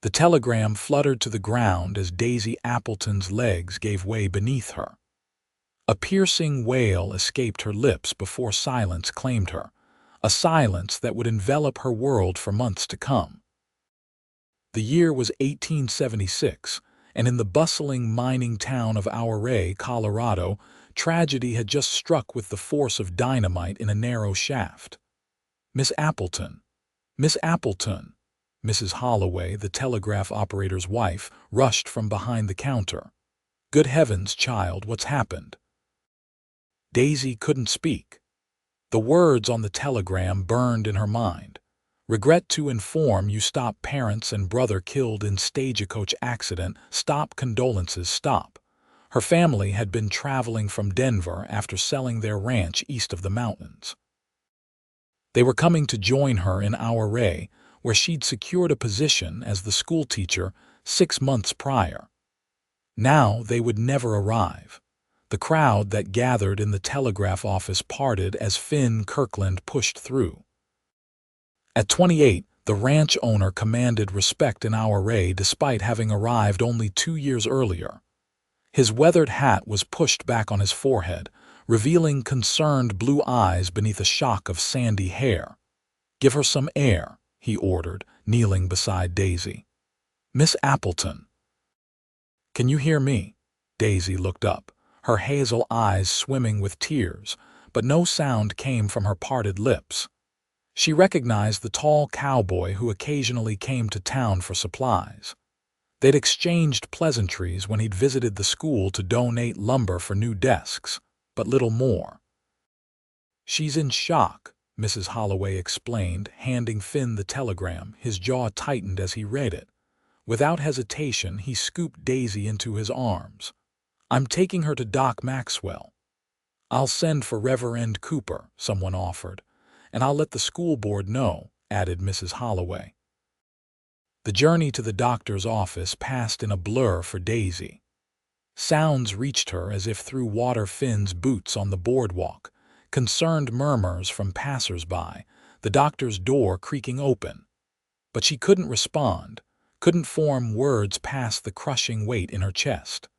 The telegram fluttered to the ground as Daisy Appleton's legs gave way beneath her. A piercing wail escaped her lips before silence claimed her, a silence that would envelop her world for months to come. The year was 1876, and in the bustling mining town of Ouray, Colorado, tragedy had just struck with the force of dynamite in a narrow shaft. Miss Appleton! Miss Appleton! Mrs. Holloway, the telegraph operator's wife, rushed from behind the counter. "Good heavens, child, what's happened?" Daisy couldn't speak. The words on the telegram burned in her mind. "Regret to inform you stop parents and brother killed in stagecoach accident. Stop condolences, stop." Her family had been traveling from Denver after selling their ranch east of the mountains. They were coming to join her in Ouray, where she'd secured a position as the schoolteacher 6 months prior. Now they would never arrive. The crowd that gathered in the telegraph office parted as Finn Kirkland pushed through. At 28, the ranch owner commanded respect in Ouray despite having arrived only 2 years earlier. His weathered hat was pushed back on his forehead, revealing concerned blue eyes beneath a shock of sandy hair. "Give her some air," he ordered, kneeling beside Daisy. "Miss Appleton." "Can you hear me?" Daisy looked up, her hazel eyes swimming with tears, but no sound came from her parted lips. She recognized the tall cowboy who occasionally came to town for supplies. They'd exchanged pleasantries when he'd visited the school to donate lumber for new desks, but little more. "She's in shock," Mrs. Holloway explained, handing Finn the telegram. His jaw tightened as he read it. Without hesitation, he scooped Daisy into his arms. "I'm taking her to Doc Maxwell." "I'll send for Reverend Cooper," someone offered. "And I'll let the school board know," added Mrs. Holloway. The journey to the doctor's office passed in a blur for Daisy. Sounds reached her as if through water. Finn's boots on the boardwalk, concerned murmurs from passers-by, the doctor's door creaking open. But she couldn't respond, couldn't form words past the crushing weight in her chest.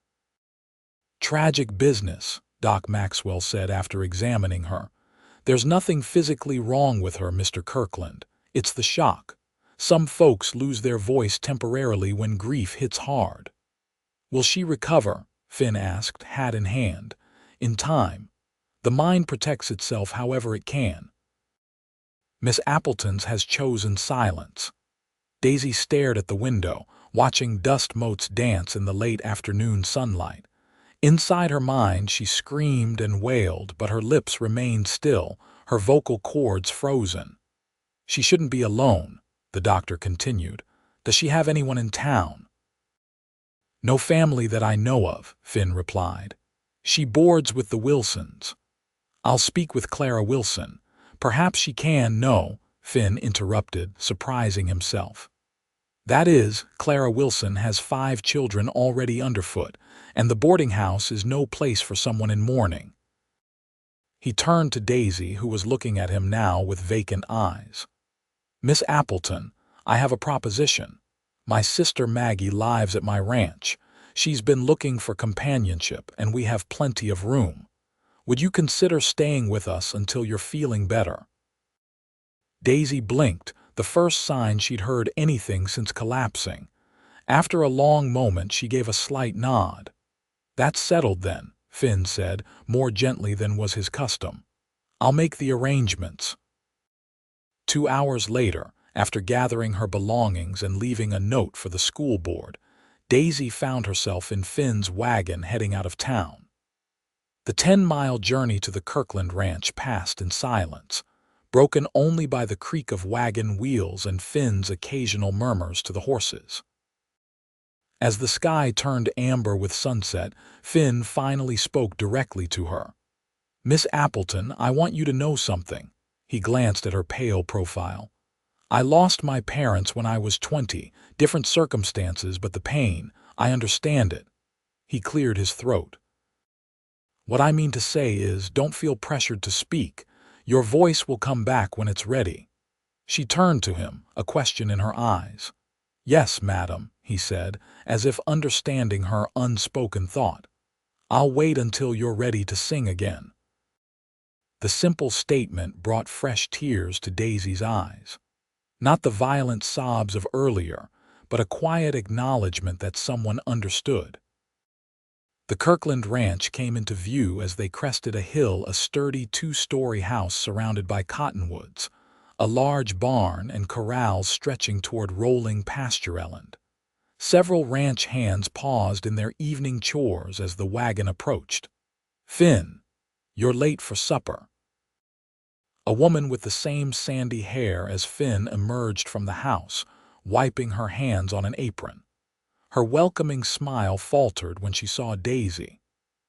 "Tragic business," Doc Maxwell said after examining her. "There's nothing physically wrong with her, Mr. Kirkland. It's the shock. Some folks lose their voice temporarily when grief hits hard." "Will she recover?" Finn asked, hat in hand. "In time. The mind protects itself however it can." Miss Appleton's has chosen silence. Daisy stared at the window, watching dust motes dance in the late afternoon sunlight. Inside her mind she screamed and wailed, but her lips remained still, her vocal cords frozen. "She shouldn't be alone," the doctor continued. "Does she have anyone in town?" "No family that I know of," Finn replied. "She boards with the Wilsons." "I'll speak with Clara Wilson. Perhaps she can." "No," Finn interrupted, surprising himself. "That is, Clara Wilson has 5 children already underfoot, and the boarding house is no place for someone in mourning." He turned to Daisy, who was looking at him now with vacant eyes. "Miss Appleton, I have a proposition. My sister Maggie lives at my ranch. She's been looking for companionship, and we have plenty of room. Would you consider staying with us until you're feeling better?" Daisy blinked, the first sign she'd heard anything since collapsing. After a long moment, she gave a slight nod. "That's settled then," Finn said, more gently than was his custom. "I'll make the arrangements." 2 hours later, after gathering her belongings and leaving a note for the school board, Daisy found herself in Finn's wagon heading out of town. The 10-mile journey to the Kirkland ranch passed in silence, broken only by the creak of wagon wheels and Finn's occasional murmurs to the horses. As the sky turned amber with sunset, Finn finally spoke directly to her. "Miss Appleton, I want you to know something." He glanced at her pale profile. "I lost my parents when I was 20, different circumstances, but the pain, I understand it." He cleared his throat. "What I mean to say is, don't feel pressured to speak. Your voice will come back when it's ready." She turned to him, a question in her eyes. "Yes, madam," he said, as if understanding her unspoken thought. "I'll wait until you're ready to sing again." The simple statement brought fresh tears to Daisy's eyes. Not the violent sobs of earlier, but a quiet acknowledgement that someone understood. The Kirkland Ranch came into view as they crested a hill, a sturdy two-story house surrounded by cottonwoods, a large barn and corrals stretching toward rolling pastureland. Several ranch hands paused in their evening chores as the wagon approached. "Finn, you're late for supper." A woman with the same sandy hair as Finn emerged from the house, wiping her hands on an apron. Her welcoming smile faltered when she saw Daisy.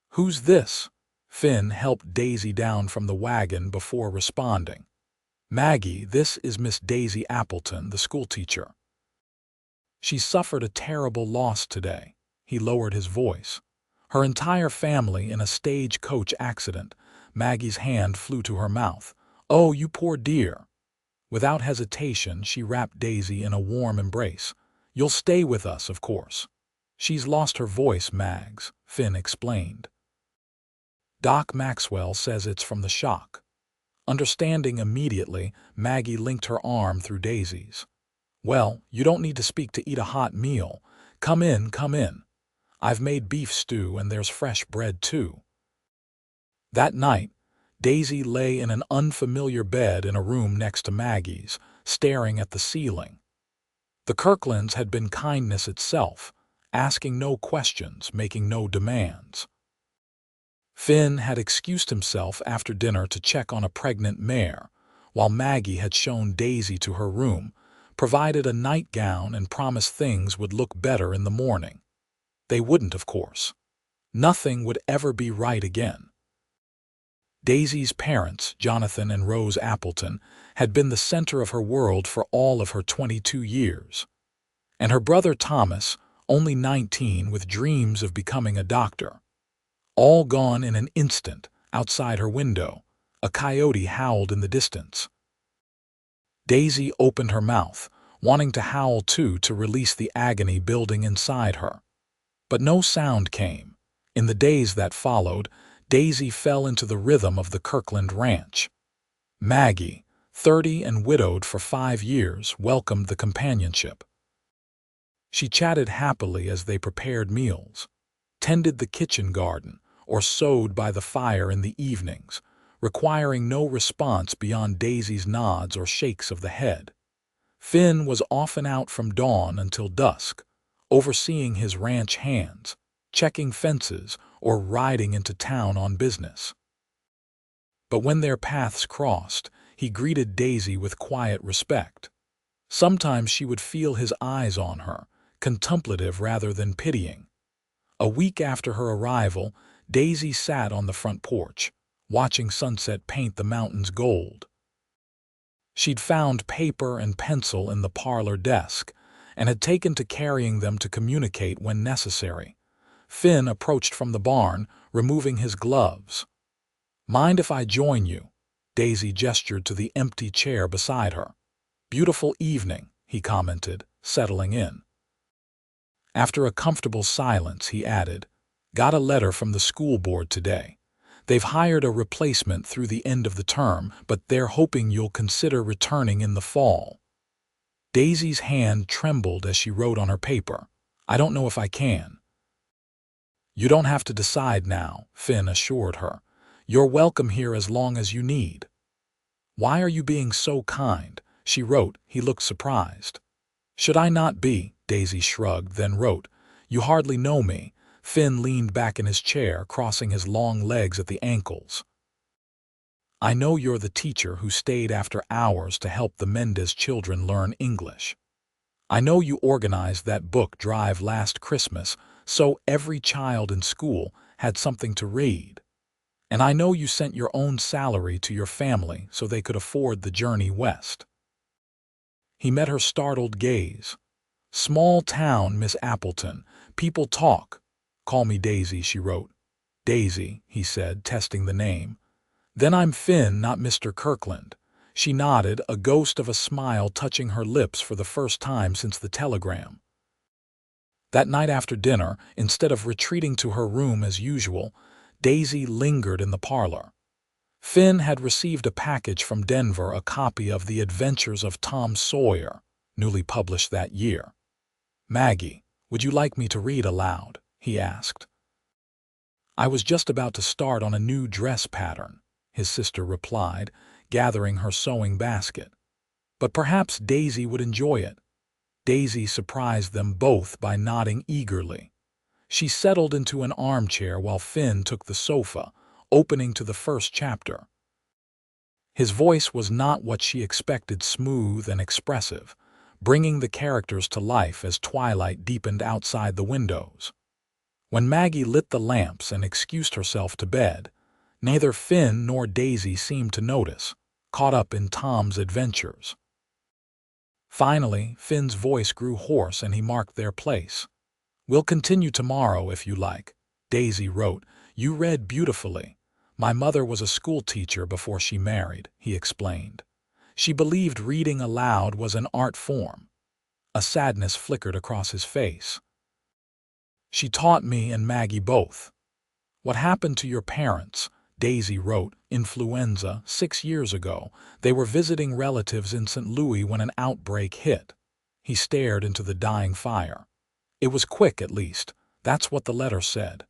"Who's this?" Finn helped Daisy down from the wagon before responding. "Maggie, this is Miss Daisy Appleton, the schoolteacher. She suffered a terrible loss today." He lowered his voice. "Her entire family in a stagecoach accident." Maggie's hand flew to her mouth. "Oh, you poor dear." Without hesitation, she wrapped Daisy in a warm embrace. "You'll stay with us, of course." "She's lost her voice, Mags," Finn explained. "Doc Maxwell says it's from the shock." Understanding immediately, Maggie linked her arm through Daisy's. "Well, you don't need to speak to eat a hot meal. Come in, come in. I've made beef stew and there's fresh bread too." That night, Daisy lay in an unfamiliar bed in a room next to Maggie's, staring at the ceiling. The Kirklands had been kindness itself, asking no questions, making no demands. Finn had excused himself after dinner to check on a pregnant mare, while Maggie had shown Daisy to her room, provided a nightgown and promised things would look better in the morning. They wouldn't, of course. Nothing would ever be right again. Daisy's parents, Jonathan and Rose Appleton, had been the center of her world for all of her 22 years. And her brother Thomas, only 19, with dreams of becoming a doctor. All gone in an instant, outside her window. A coyote howled in the distance. Daisy opened her mouth, wanting to howl too to release the agony building inside her. But no sound came. In the days that followed, Daisy fell into the rhythm of the Kirkland Ranch. Maggie, 30 and widowed for 5 years, welcomed the companionship. She chatted happily as they prepared meals, tended the kitchen garden, or sewed by the fire in the evenings, requiring no response beyond Daisy's nods or shakes of the head. Finn was often out from dawn until dusk, overseeing his ranch hands, checking fences, or riding into town on business. But when their paths crossed, he greeted Daisy with quiet respect. Sometimes she would feel his eyes on her, contemplative rather than pitying. A week after her arrival, Daisy sat on the front porch, watching sunset paint the mountains gold. She'd found paper and pencil in the parlor desk, and had taken to carrying them to communicate when necessary. Finn approached from the barn, removing his gloves. "Mind if I join you?" Daisy gestured to the empty chair beside her. "Beautiful evening," he commented, settling in. After a comfortable silence, he added, "Got a letter from the school board today. They've hired a replacement through the end of the term, but they're hoping you'll consider returning in the fall." Daisy's hand trembled as she wrote on her paper, "I don't know if I can." "You don't have to decide now," Finn assured her. "You're welcome here as long as you need." "Why are you being so kind?" she wrote. He looked surprised. "Should I not be?" Daisy shrugged, then wrote, "You hardly know me." Finn leaned back in his chair, crossing his long legs at the ankles. "I know you're the teacher who stayed after hours to help the Mendez children learn English. I know you organized that book drive last Christmas so every child in school had something to read. And I know you sent your own salary to your family so they could afford the journey west." He met her startled gaze. "Small town, Miss Appleton. People talk." "Call me Daisy," she wrote. "Daisy," he said, testing the name. "Then I'm Finn, not Mr. Kirkland." She nodded, a ghost of a smile touching her lips for the first time since the telegram. That night after dinner, instead of retreating to her room as usual, Daisy lingered in the parlor. Finn had received a package from Denver, a copy of The Adventures of Tom Sawyer, newly published that year. "Maggie, would you like me to read aloud?" he asked. "I was just about to start on a new dress pattern," his sister replied, gathering her sewing basket. "But perhaps Daisy would enjoy it." Daisy surprised them both by nodding eagerly. She settled into an armchair while Finn took the sofa, opening to the first chapter. His voice was not what she expected, smooth and expressive, bringing the characters to life as twilight deepened outside the windows. When Maggie lit the lamps and excused herself to bed, neither Finn nor Daisy seemed to notice, caught up in Tom's adventures. Finally, Finn's voice grew hoarse and he marked their place. "We'll continue tomorrow if you like," Daisy wrote. "You read beautifully. My mother was a school teacher before she married," he explained. "She believed reading aloud was an art form." A sadness flickered across his face. "She taught me and Maggie both." "What happened to your parents?" Daisy wrote. "Influenza, 6 years ago. They were visiting relatives in St. Louis when an outbreak hit." He stared into the dying fire. "It was quick, at least. That's what the letter said."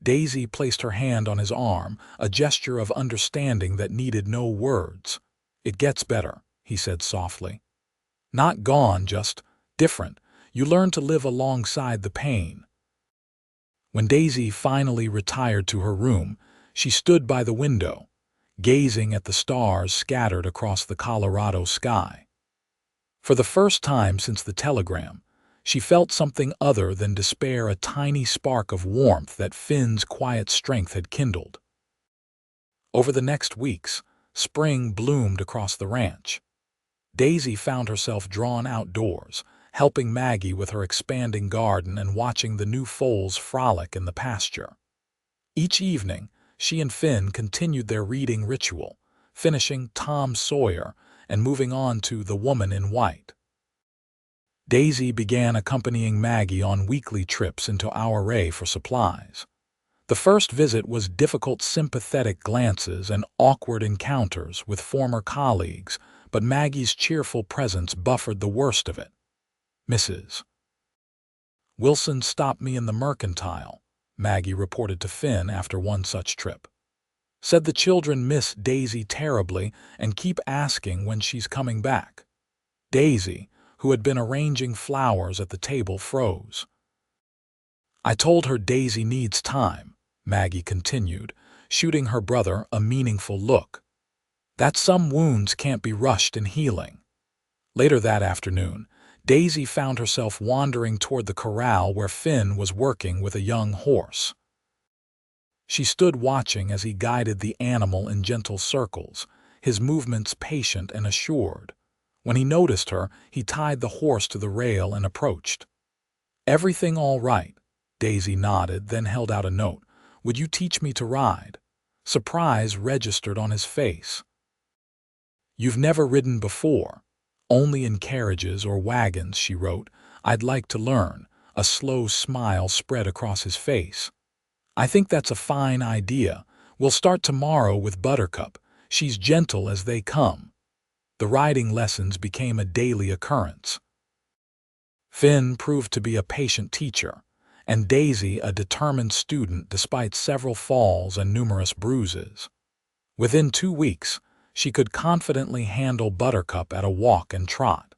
Daisy placed her hand on his arm, a gesture of understanding that needed no words. "It gets better," he said softly. "Not gone, just different. You learn to live alongside the pain." When Daisy finally retired to her room, she stood by the window, gazing at the stars scattered across the Colorado sky. For the first time since the telegram, she felt something other than despair, a tiny spark of warmth that Finn's quiet strength had kindled. Over the next weeks, spring bloomed across the ranch. Daisy found herself drawn outdoors, helping Maggie with her expanding garden and watching the new foals frolic in the pasture. Each evening, she and Finn continued their reading ritual, finishing Tom Sawyer and moving on to The Woman in White. Daisy began accompanying Maggie on weekly trips into our array for supplies. The first visit was difficult, sympathetic glances and awkward encounters with former colleagues, but Maggie's cheerful presence buffered the worst of it. "Mrs. Wilson stopped me in the Mercantile," Maggie reported to Finn after one such trip. "Said the children miss Daisy terribly and keep asking when she's coming back." Daisy, who had been arranging flowers at the table, froze. "I told her Daisy needs time," Maggie continued, shooting her brother a meaningful look. "That some wounds can't be rushed in healing." Later that afternoon, Daisy found herself wandering toward the corral where Finn was working with a young horse. She stood watching as he guided the animal in gentle circles, his movements patient and assured. When he noticed her, he tied the horse to the rail and approached. "Everything all right?" Daisy nodded, then held out a note. "Would you teach me to ride?" Surprise registered on his face. "You've never ridden before?" "Only in carriages or wagons," she wrote. "I'd like to learn." A slow smile spread across his face. "I think that's a fine idea. We'll start tomorrow with Buttercup. She's gentle as they come." The riding lessons became a daily occurrence. Finn proved to be a patient teacher, and Daisy a determined student despite several falls and numerous bruises. Within 2 weeks, she could confidently handle Buttercup at a walk and trot.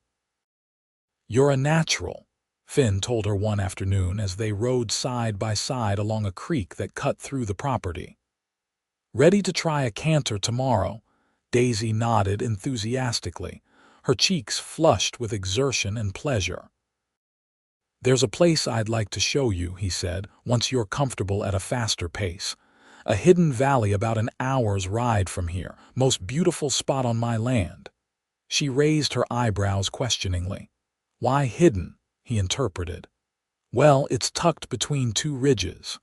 "You're a natural," Finn told her one afternoon as they rode side by side along a creek that cut through the property. "Ready to try a canter tomorrow?" Daisy nodded enthusiastically, her cheeks flushed with exertion and pleasure. "There's a place I'd like to show you," he said, "once you're comfortable at a faster pace. A hidden valley about an hour's ride from here, most beautiful spot on my land." She raised her eyebrows questioningly. "Why hidden?" he interpreted. "Well, it's tucked between 2 ridges.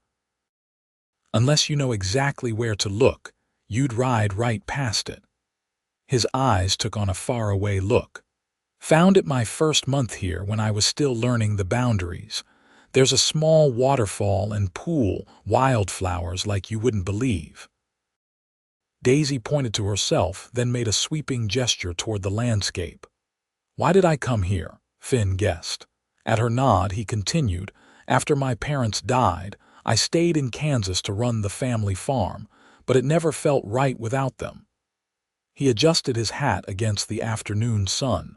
Unless you know exactly where to look, you'd ride right past it." His eyes took on a faraway look. Found it my first month here when I was still learning the boundaries. There's a small waterfall and pool, wildflowers like you wouldn't believe. Daisy pointed to herself, then made a sweeping gesture toward the landscape. Why did I come here? Finn guessed. At her nod, he continued, after my parents died, I stayed in Kansas to run the family farm, but it never felt right without them. He adjusted his hat against the afternoon sun.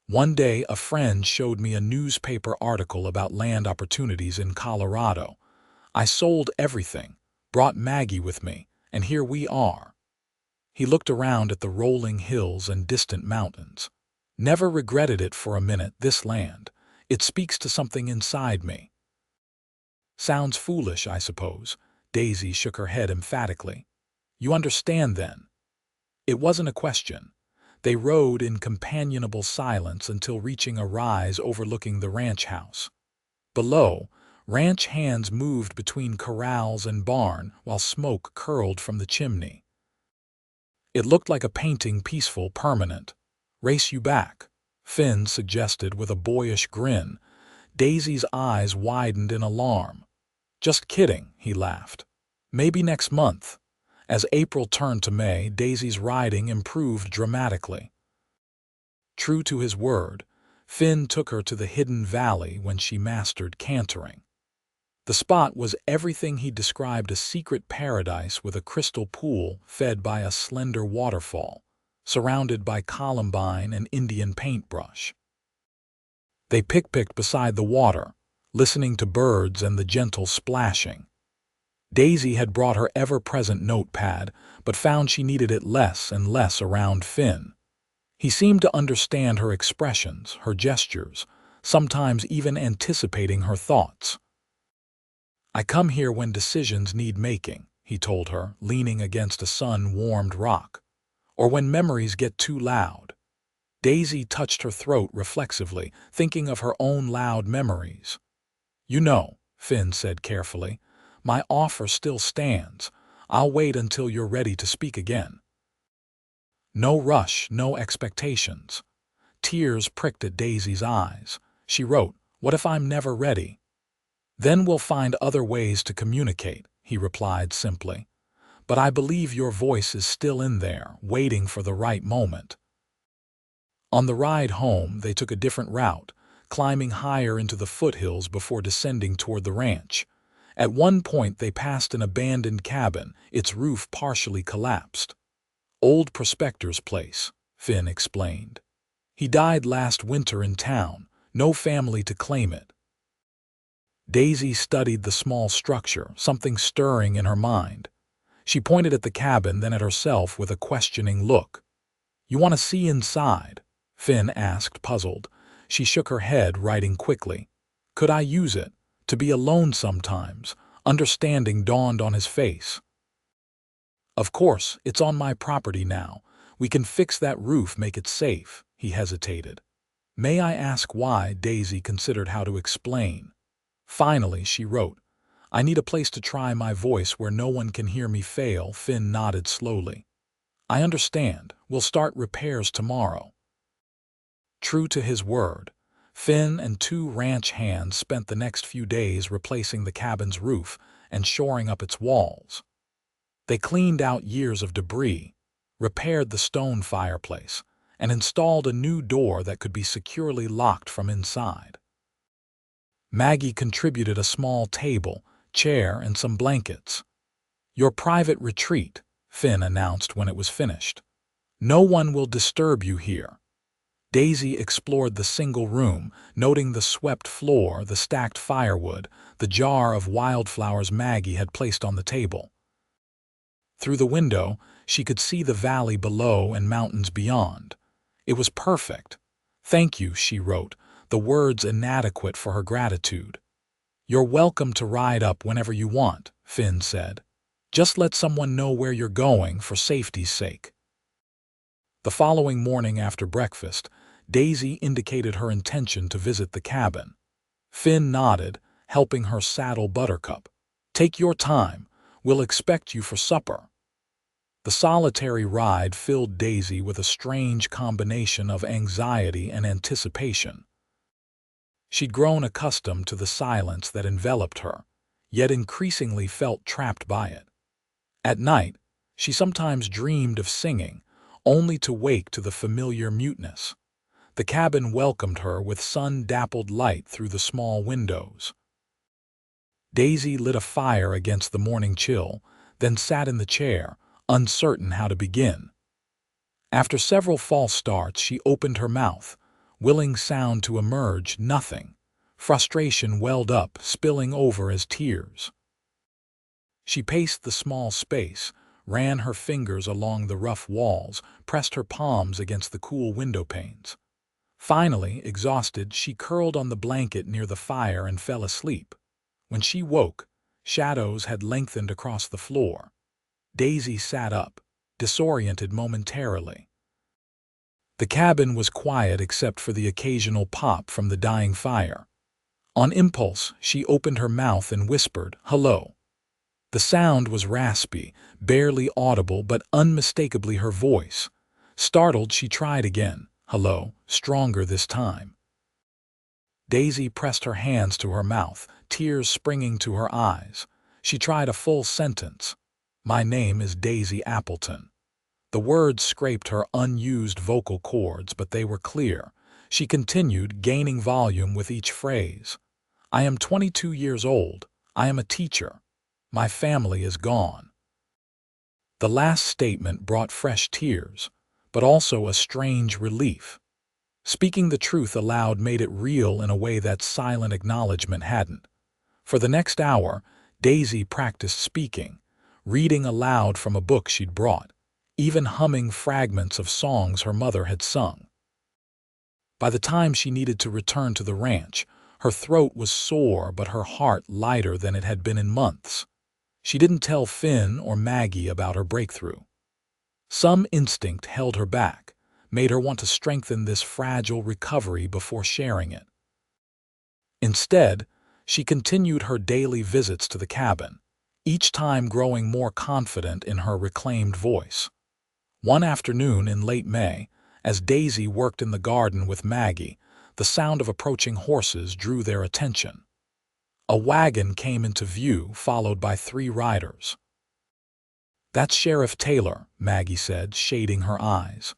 One day, a friend showed me a newspaper article about land opportunities in Colorado. I sold everything, brought Maggie with me, and here we are. He looked around at the rolling hills and distant mountains. Never regretted it for a minute, this land. It speaks to something inside me. Sounds foolish, I suppose. Daisy shook her head emphatically. You understand then. It wasn't a question. They rode in companionable silence until reaching a rise overlooking the ranch house. Below, ranch hands moved between corrals and barn while smoke curled from the chimney. It looked like a painting, peaceful, permanent. Race you back, Finn suggested with a boyish grin. Daisy's eyes widened in alarm. Just kidding, he laughed. Maybe next month. As April turned to May, Daisy's riding improved dramatically. True to his word, Finn took her to the hidden valley when she mastered cantering. The spot was everything he described: a secret paradise with a crystal pool fed by a slender waterfall, surrounded by columbine and Indian paintbrush. They picked beside the water, listening to birds and the gentle splashing. Daisy had brought her ever-present notepad, but found she needed it less and less around Finn. He seemed to understand her expressions, her gestures, sometimes even anticipating her thoughts. I come here when decisions need making, he told her, leaning against a sun-warmed rock, or when memories get too loud. Daisy touched her throat reflexively, thinking of her own loud memories. You know, Finn said carefully, my offer still stands. I'll wait until you're ready to speak again. No rush, no expectations. Tears pricked at Daisy's eyes. She wrote, "What if I'm never ready?" "Then we'll find other ways to communicate," he replied simply. "But I believe your voice is still in there, waiting for the right moment." On the ride home, they took a different route, climbing higher into the foothills before descending toward the ranch. At one point, they passed an abandoned cabin, its roof partially collapsed. "Old prospector's place," Finn explained. "He died last winter in town, no family to claim it." Daisy studied the small structure, something stirring in her mind. She pointed at the cabin, then at herself with a questioning look. "You want to see inside?" Finn asked, puzzled. She shook her head, writing quickly. "Could I use it? To be alone sometimes." Understanding dawned on his face. "Of course, it's on my property now. We can fix that roof, make it safe." He hesitated. "May I ask why?" Daisy considered how to explain. Finally, she wrote, "I need a place to try my voice where no one can hear me fail." Finn nodded slowly. "I understand. We'll start repairs tomorrow." True to his word, Finn and two ranch hands spent the next few days replacing the cabin's roof and shoring up its walls. They cleaned out years of debris, repaired the stone fireplace, and installed a new door that could be securely locked from inside. Maggie contributed a small table, chair, and some blankets. "Your private retreat," Finn announced when it was finished. "No one will disturb you here." Daisy explored the single room, noting the swept floor, the stacked firewood, the jar of wildflowers Maggie had placed on the table. Through the window, she could see the valley below and mountains beyond. It was perfect. "Thank you," she wrote, the words inadequate for her gratitude. "You're welcome to ride up whenever you want," Finn said. "Just let someone know where you're going for safety's sake." The following morning after breakfast, Daisy indicated her intention to visit the cabin. Finn nodded, helping her saddle Buttercup. "Take your time. We'll expect you for supper." The solitary ride filled Daisy with a strange combination of anxiety and anticipation. She'd grown accustomed to the silence that enveloped her, yet increasingly felt trapped by it. At night, she sometimes dreamed of singing, only to wake to the familiar muteness. The cabin welcomed her with sun-dappled light through the small windows. Daisy lit a fire against the morning chill, then sat in the chair, uncertain how to begin. After several false starts, she opened her mouth, willing sound to emerge, nothing. Frustration welled up, spilling over as tears. She paced the small space, ran her fingers along the rough walls, pressed her palms against the cool window panes. Finally, exhausted, she curled on the blanket near the fire and fell asleep. When she woke, shadows had lengthened across the floor. Daisy sat up, disoriented momentarily. The cabin was quiet except for the occasional pop from the dying fire. On impulse, she opened her mouth and whispered, "Hello." The sound was raspy, barely audible but unmistakably her voice. Startled, she tried again, "Hello," stronger this time. Daisy pressed her hands to her mouth, tears springing to her eyes. She tried a full sentence. "My name is Daisy Appleton." The words scraped her unused vocal cords, but they were clear. She continued, gaining volume with each phrase. "I am 22 years old. I am a teacher. My family is gone." The last statement brought fresh tears, but also a strange relief. Speaking the truth aloud made it real in a way that silent acknowledgement hadn't. For the next hour, Daisy practiced speaking, reading aloud from a book she'd brought, even humming fragments of songs her mother had sung. By the time she needed to return to the ranch, her throat was sore but her heart lighter than it had been in months. She didn't tell Finn or Maggie about her breakthrough. Some instinct held her back, made her want to strengthen this fragile recovery before sharing it. Instead, she continued her daily visits to the cabin, each time growing more confident in her reclaimed voice. One afternoon in late May, as Daisy worked in the garden with Maggie, the sound of approaching horses drew their attention. A wagon came into view, followed by 3 riders. "That's Sheriff Taylor," Maggie said, shading her eyes.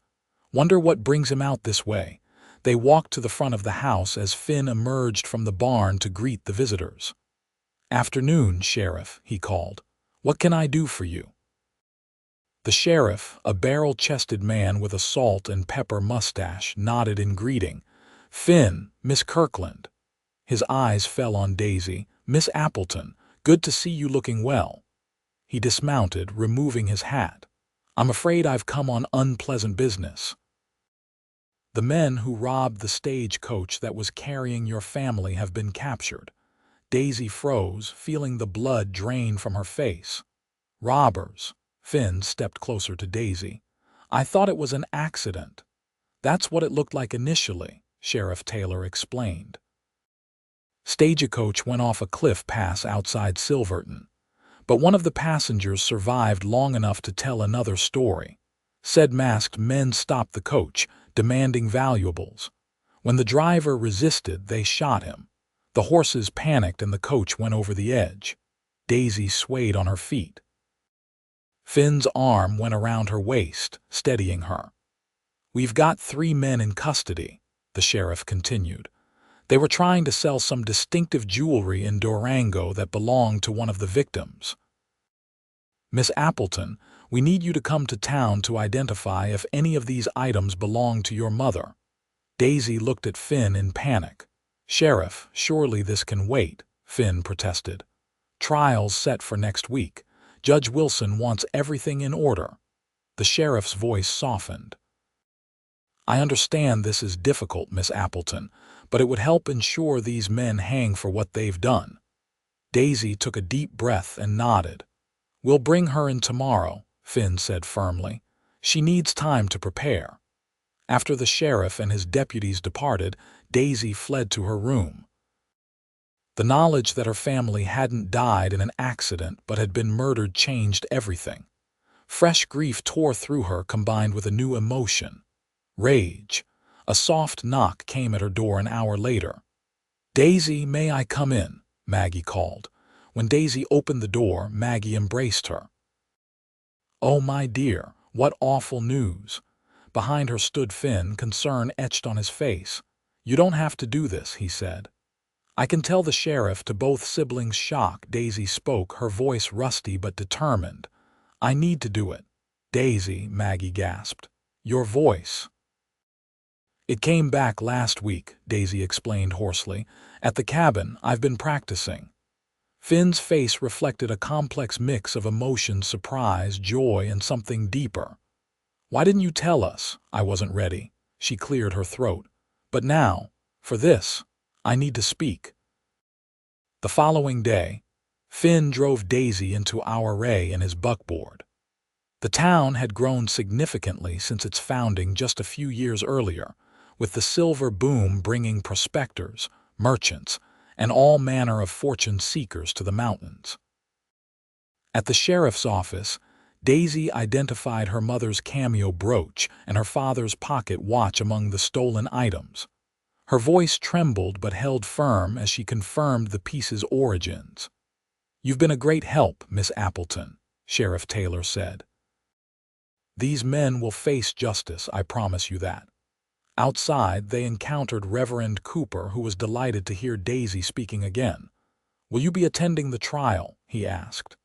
"Wonder what brings him out this way." They walked to the front of the house as Finn emerged from the barn to greet the visitors. "Afternoon, Sheriff," he called. "What can I do for you?" The sheriff, a barrel-chested man with a salt and pepper mustache, nodded in greeting. "Finn, Miss Kirkland." His eyes fell on Daisy. "Miss Appleton, good to see you looking well." He dismounted, removing his hat. "I'm afraid I've come on unpleasant business. The men who robbed the stagecoach that was carrying your family have been captured." Daisy froze, feeling the blood drain from her face. "Robbers?" Finn stepped closer to Daisy. "I thought it was an accident." "That's what it looked like initially," Sheriff Taylor explained. Stagecoach went off a cliff pass outside Silverton, but one of the passengers survived long enough to tell another story. Said masked men stopped the coach, demanding valuables. When the driver resisted, they shot him. The horses panicked and the coach went over the edge. Daisy swayed on her feet. Finn's arm went around her waist, steadying her. "We've got 3 men in custody," the sheriff continued. "They were trying to sell some distinctive jewelry in Durango that belonged to one of the victims. Miss Appleton, we need you to come to town to identify if any of these items belong to your mother." Daisy looked at Finn in panic. "Sheriff, surely this can wait," Finn protested. "Trial's set for next week. Judge Wilson wants everything in order." The sheriff's voice softened. "I understand this is difficult, Miss Appleton, but it would help ensure these men hang for what they've done." Daisy took a deep breath and nodded. "We'll bring her in tomorrow," Finn said firmly. "She needs time to prepare." After the sheriff and his deputies departed, Daisy fled to her room. The knowledge that her family hadn't died in an accident but had been murdered changed everything. Fresh grief tore through her, combined with a new emotion: rage. A soft knock came at her door an hour later. "Daisy, may I come in?" Maggie called. When Daisy opened the door, Maggie embraced her. "Oh, my dear, what awful news!" Behind her stood Finn, concern etched on his face. "You don't have to do this," he said. "I can tell the sheriff." To both siblings' shock, Daisy spoke, her voice rusty but determined. "I need to do it." "Daisy," Maggie gasped. "Your voice." "It came back last week," Daisy explained hoarsely. "At the cabin, I've been practicing." Finn's face reflected a complex mix of emotions: surprise, joy, and something deeper. "Why didn't you tell us?" "I wasn't ready." She cleared her throat. "But now, for this, I need to speak." The following day, Finn drove Daisy into our array in his buckboard. The town had grown significantly since its founding just a few years earlier, with the silver boom bringing prospectors, merchants, and all manner of fortune seekers to the mountains. At the sheriff's office, Daisy identified her mother's cameo brooch and her father's pocket watch among the stolen items. Her voice trembled but held firm as she confirmed the piece's origins. "You've been a great help, Miss Appleton," Sheriff Taylor said. "These men will face justice, I promise you that." Outside, they encountered Reverend Cooper, who was delighted to hear Daisy speaking again. "Will you be attending the trial?" he asked.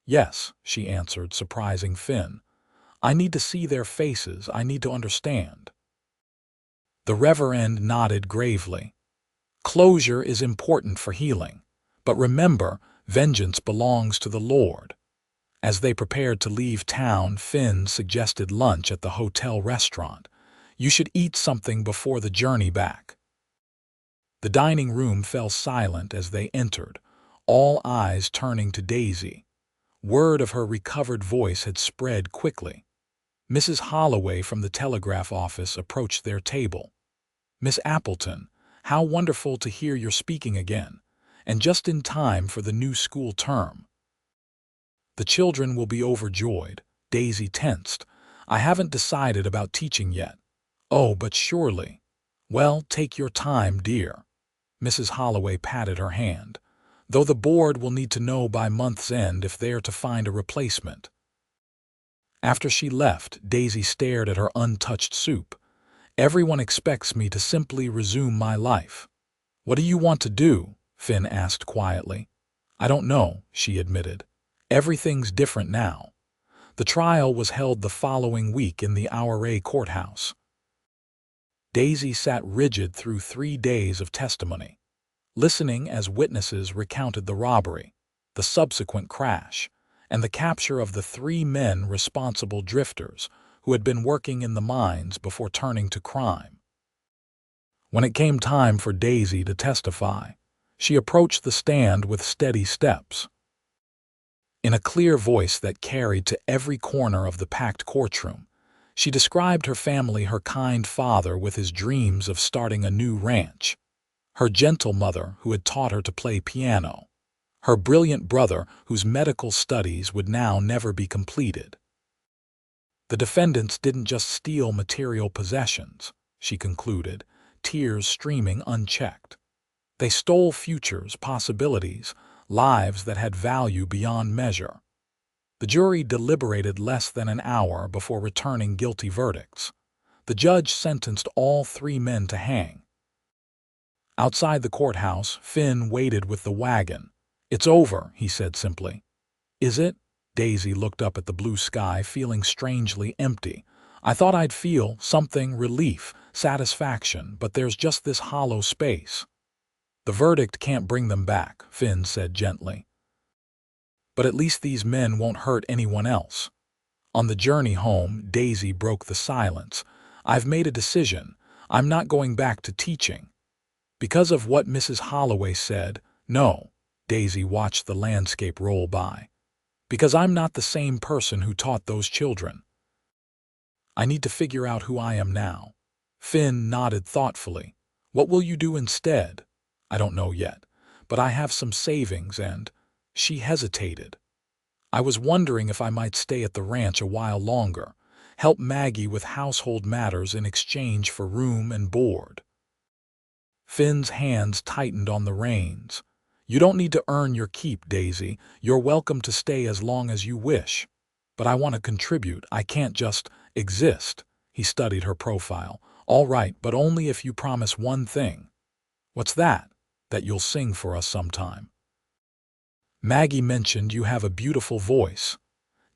"Yes," she answered, surprising Finn. "I need to see their faces. I need to understand." The Reverend nodded gravely. "Closure is important for healing. But remember, vengeance belongs to the Lord." As they prepared to leave town, Finn suggested lunch at the hotel restaurant. "You should eat something before the journey back." The dining room fell silent as they entered, all eyes turning to Daisy. Word of her recovered voice had spread quickly. Mrs. Holloway from the telegraph office approached their table. "Miss Appleton, how wonderful to hear you're speaking again, and just in time for the new school term." "The children will be overjoyed." Daisy tensed. "I haven't decided about teaching yet." "Oh, but surely." "Well, take your time, dear." Mrs. Holloway patted her hand. "Though the board will need to know by month's end if they're to find a replacement." After she left, Daisy stared at her untouched soup. "Everyone expects me to simply resume my life." "What do you want to do?" Finn asked quietly. "I don't know," she admitted. "Everything's different now." The trial was held the following week in the Ouray courthouse. Daisy sat rigid through 3 days of testimony, listening as witnesses recounted the robbery, the subsequent crash, and the capture of the 3 men responsible: drifters who had been working in the mines before turning to crime. When it came time for Daisy to testify, she approached the stand with steady steps. In a clear voice that carried to every corner of the packed courtroom, she described her family: her kind father with his dreams of starting a new ranch, her gentle mother who had taught her to play piano, her brilliant brother whose medical studies would now never be completed. "The defendants didn't just steal material possessions," she concluded, tears streaming unchecked. "They stole futures, possibilities, lives that had value beyond measure." The jury deliberated less than an hour before returning guilty verdicts. The judge sentenced all 3 men to hang. Outside the courthouse, Finn waited with the wagon. "It's over," he said simply. "Is it?" Daisy looked up at the blue sky, feeling strangely empty. "I thought I'd feel something: relief, satisfaction, but there's just this hollow space." "The verdict can't bring them back," Finn said gently. "But at least these men won't hurt anyone else." On the journey home, Daisy broke the silence. "I've made a decision. I'm not going back to teaching." "Because of what Mrs. Holloway said?" "No." Daisy watched the landscape roll by. "Because I'm not the same person who taught those children. I need to figure out who I am now." Finn nodded thoughtfully. "What will you do instead?" "I don't know yet, but I have some savings and—" She hesitated. I was wondering if I might stay at the ranch a while longer, help Maggie with household matters in exchange for room and board. Finn's hands tightened on the reins. You don't need to earn your keep, Daisy. You're welcome to stay as long as you wish. But I want to contribute. I can't just exist. He studied her profile. All right, but only if you promise one thing. What's that? That you'll sing for us sometime. Maggie mentioned you have a beautiful voice.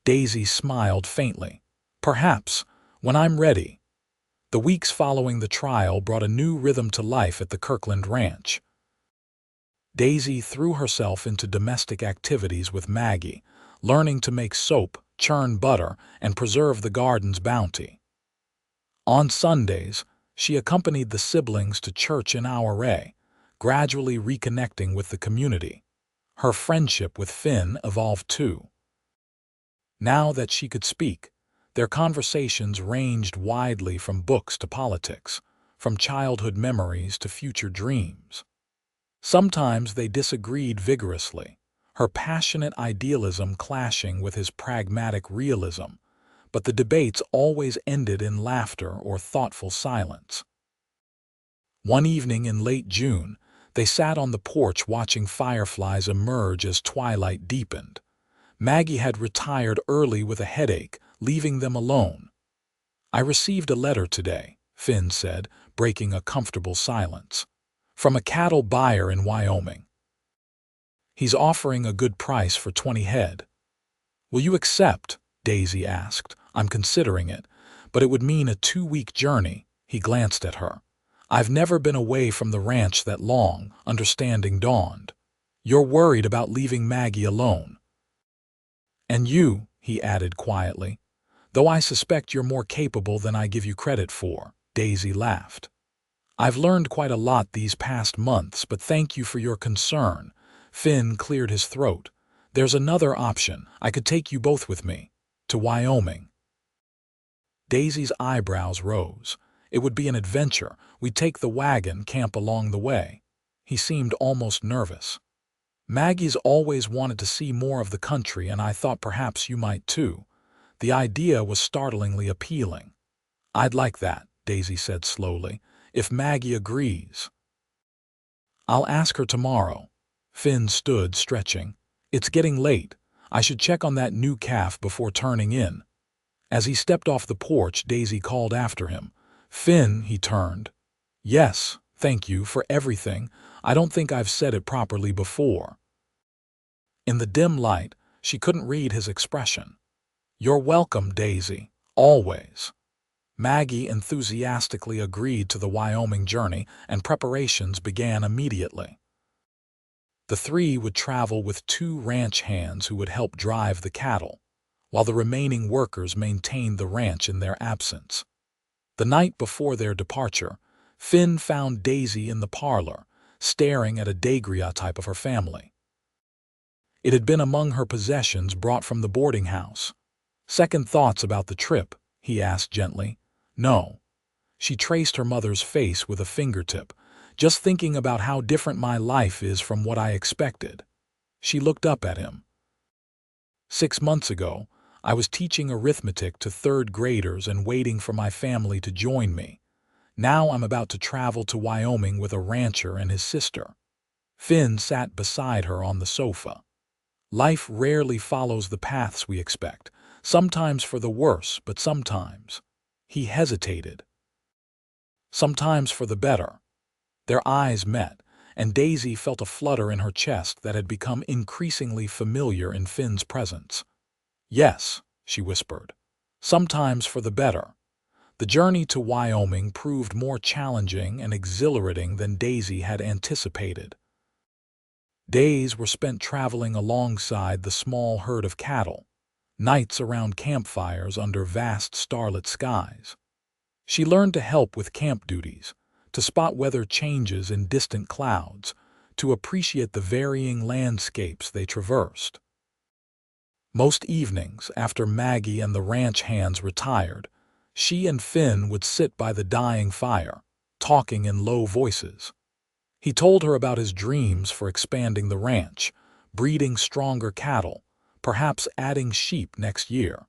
Daisy smiled faintly. Perhaps, when I'm ready. The weeks following the trial brought a new rhythm to life at the Kirkland Ranch. Daisy threw herself into domestic activities with Maggie, learning to make soap, churn butter, and preserve the garden's bounty. On Sundays, she accompanied the siblings to church in Ouray, gradually reconnecting with the community. Her friendship with Finn evolved too. Now that she could speak, their conversations ranged widely from books to politics, from childhood memories to future dreams. Sometimes they disagreed vigorously, her passionate idealism clashing with his pragmatic realism, but the debates always ended in laughter or thoughtful silence. One evening in late June, they sat on the porch watching fireflies emerge as twilight deepened. Maggie had retired early with a headache, leaving them alone. I received a letter today, Finn said, breaking a comfortable silence. From a cattle buyer in Wyoming. He's offering a good price for 20 head. Will you accept? Daisy asked. I'm considering it, but it would mean a 2-week journey. He glanced at her. I've never been away from the ranch that long, understanding dawned. You're worried about leaving Maggie alone. And you, he added quietly, though I suspect you're more capable than I give you credit for. Daisy laughed. I've learned quite a lot these past months, but thank you for your concern. Finn cleared his throat. There's another option. I could take you both with me. To Wyoming. Daisy's eyebrows rose. It would be an adventure. We'd take the wagon, camp along the way. He seemed almost nervous. Maggie's always wanted to see more of the country, and I thought perhaps you might too. The idea was startlingly appealing. I'd like that, Daisy said slowly, if Maggie agrees. I'll ask her tomorrow. Finn stood, stretching. It's getting late. I should check on that new calf before turning in. As he stepped off the porch, Daisy called after him. Finn, he turned. Yes, thank you for everything. I don't think I've said it properly before. In the dim light, she couldn't read his expression. You're welcome, Daisy. Always. Maggie enthusiastically agreed to the Wyoming journey, and preparations began immediately. The three would travel with 2 ranch hands who would help drive the cattle, while the remaining workers maintained the ranch in their absence. The night before their departure, Finn found Daisy in the parlor, staring at a daguerreotype of her family. It had been among her possessions brought from the boarding house. Second thoughts about the trip? He asked gently. No. She traced her mother's face with a fingertip, just thinking about how different my life is from what I expected. She looked up at him. 6 months ago, I was teaching arithmetic to 3rd graders and waiting for my family to join me. Now I'm about to travel to Wyoming with a rancher and his sister. Finn sat beside her on the sofa. Life rarely follows the paths we expect, sometimes for the worse, but sometimes. He hesitated. Sometimes for the better. Their eyes met, and Daisy felt a flutter in her chest that had become increasingly familiar in Finn's presence. Yes, she whispered. Sometimes for the better. The journey to Wyoming proved more challenging and exhilarating than Daisy had anticipated. Days were spent traveling alongside the small herd of cattle, nights around campfires under vast starlit skies. She learned to help with camp duties, to spot weather changes in distant clouds, to appreciate the varying landscapes they traversed. Most evenings, after Maggie and the ranch hands retired, she and Finn would sit by the dying fire, talking in low voices. He told her about his dreams for expanding the ranch, breeding stronger cattle, perhaps adding sheep next year.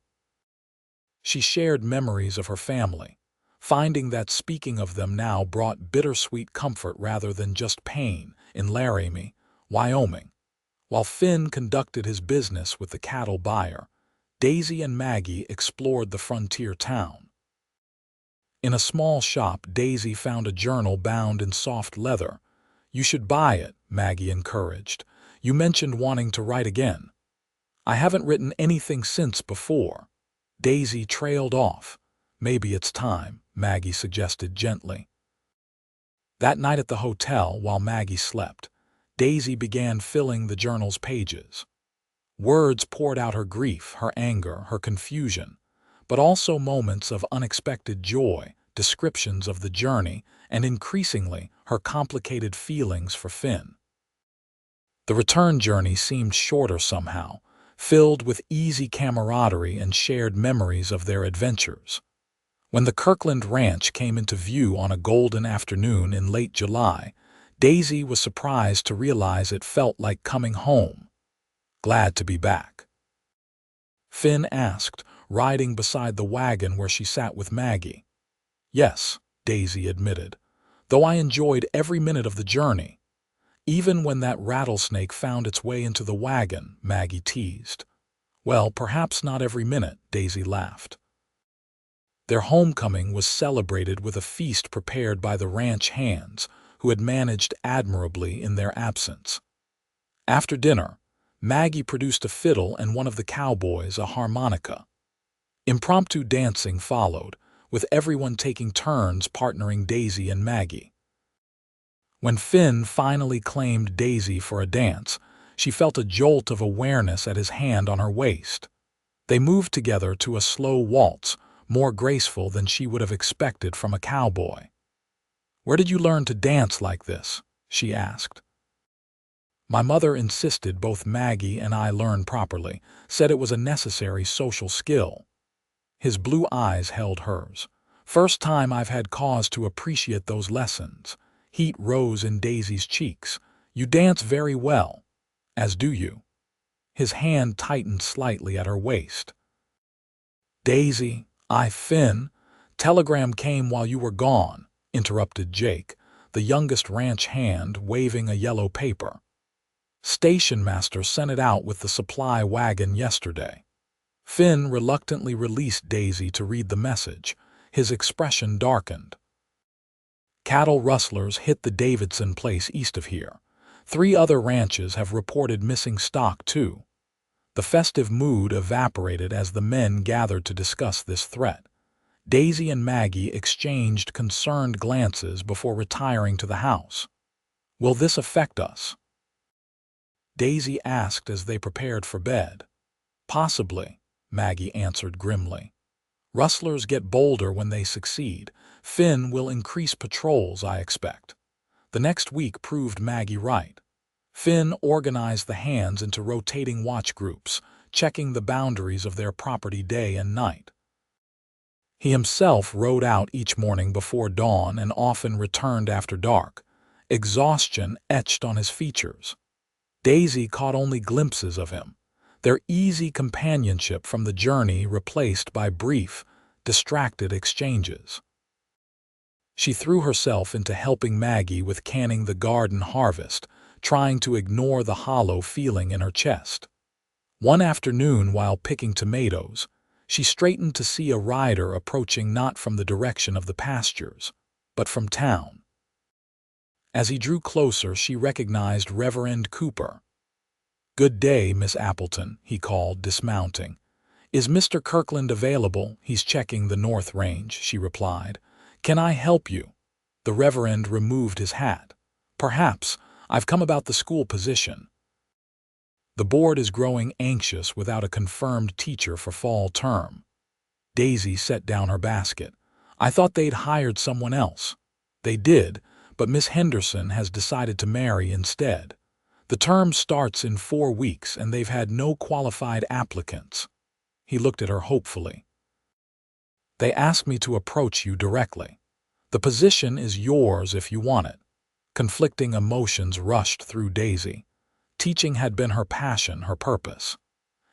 She shared memories of her family, finding that speaking of them now brought bittersweet comfort rather than just pain in Laramie, Wyoming. While Finn conducted his business with the cattle buyer, Daisy and Maggie explored the frontier town. In a small shop, Daisy found a journal bound in soft leather. "You should buy it," Maggie encouraged. "You mentioned wanting to write again." "I haven't written anything since before." Daisy trailed off. "Maybe it's time," Maggie suggested gently. That night at the hotel, while Maggie slept, Daisy began filling the journal's pages. Words poured out her grief, her anger, her confusion, but also moments of unexpected joy, descriptions of the journey, and increasingly her complicated feelings for Finn. The return journey seemed shorter somehow, filled with easy camaraderie and shared memories of their adventures. When the Kirkland Ranch came into view on a golden afternoon in late July, Daisy was surprised to realize it felt like coming home. "Glad to be back?" Finn asked, riding beside the wagon where she sat with Maggie. "Yes," Daisy admitted, "though I enjoyed every minute of the journey." "Even when that rattlesnake found its way into the wagon," Maggie teased. "Well, perhaps not every minute," Daisy laughed. Their homecoming was celebrated with a feast prepared by the ranch hands, who had managed admirably in their absence. After dinner, Maggie produced a fiddle and one of the cowboys a harmonica. Impromptu dancing followed, with everyone taking turns partnering Daisy and Maggie. When Finn finally claimed Daisy for a dance, she felt a jolt of awareness at his hand on her waist. They moved together to a slow waltz, more graceful than she would have expected from a cowboy. "Where did you learn to dance like this?" she asked. "My mother insisted both Maggie and I learn properly, said it was a necessary social skill." His blue eyes held hers. "First time I've had cause to appreciate those lessons." Heat rose in Daisy's cheeks. "You dance very well." "As do you." His hand tightened slightly at her waist. "Daisy, Finn, telegram came while you were gone," interrupted Jake, the youngest ranch hand, waving a yellow paper. "Station master sent it out with the supply wagon yesterday." Finn reluctantly released Daisy to read the message. His expression darkened. "Cattle rustlers hit the Davidson place east of here. 3 other ranches have reported missing stock, too." The festive mood evaporated as the men gathered to discuss this threat. Daisy and Maggie exchanged concerned glances before retiring to the house. "Will this affect us?" Daisy asked as they prepared for bed. "Possibly," Maggie answered grimly. "Rustlers get bolder when they succeed. Finn will increase patrols, I expect." The next week proved Maggie right. Finn organized the hands into rotating watch groups, checking the boundaries of their property day and night. He himself rode out each morning before dawn and often returned after dark. Exhaustion etched on his features. Daisy caught only glimpses of him, their easy companionship from the journey replaced by brief, distracted exchanges. She threw herself into helping Maggie with canning the garden harvest, trying to ignore the hollow feeling in her chest. One afternoon, while picking tomatoes, she straightened to see a rider approaching not from the direction of the pastures, but from town. As he drew closer, she recognized Reverend Cooper. "Good day, Miss Appleton," he called, dismounting. "Is Mr. Kirkland available?" "He's checking the North Range," she replied. "Can I help you?" The Reverend removed his hat. "Perhaps. I've come about the school position. The board is growing anxious without a confirmed teacher for fall term." Daisy set down her basket. "I thought they'd hired someone else." "They did, but Miss Henderson has decided to marry instead. The term starts in 4 weeks and they've had no qualified applicants." He looked at her hopefully. "They asked me to approach you directly. The position is yours if you want it." Conflicting emotions rushed through Daisy. Teaching had been her passion, her purpose.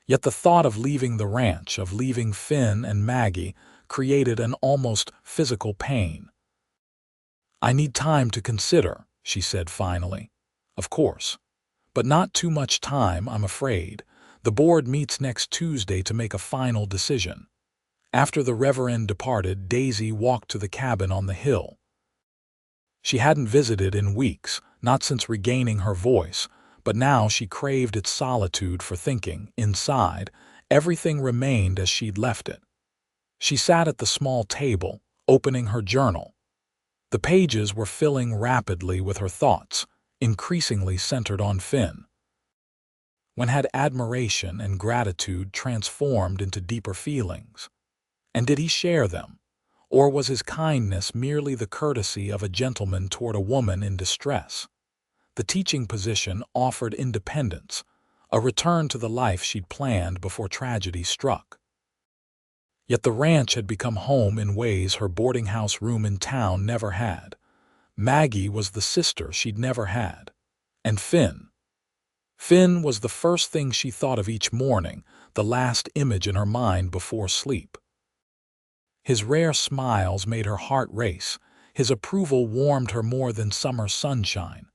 Yet the thought of leaving the ranch, of leaving Finn and Maggie, created an almost physical pain. "I need time to consider," she said finally. "Of course. But not too much time, I'm afraid. The board meets next Tuesday to make a final decision." After the Reverend departed, Daisy walked to the cabin on the hill. She hadn't visited in weeks, not since regaining her voice, but now she craved its solitude for thinking. Inside, everything remained as she'd left it. She sat at the small table, opening her journal. The pages were filling rapidly with her thoughts, increasingly centered on Finn. When had admiration and gratitude transformed into deeper feelings? And did he share them? Or was his kindness merely the courtesy of a gentleman toward a woman in distress? The teaching position offered independence, a return to the life she'd planned before tragedy struck. Yet the ranch had become home in ways her boarding house room in town never had. Maggie was the sister she'd never had. And Finn. Finn was the first thing she thought of each morning, the last image in her mind before sleep. His rare smiles made her heart race. His approval warmed her more than summer sunshine.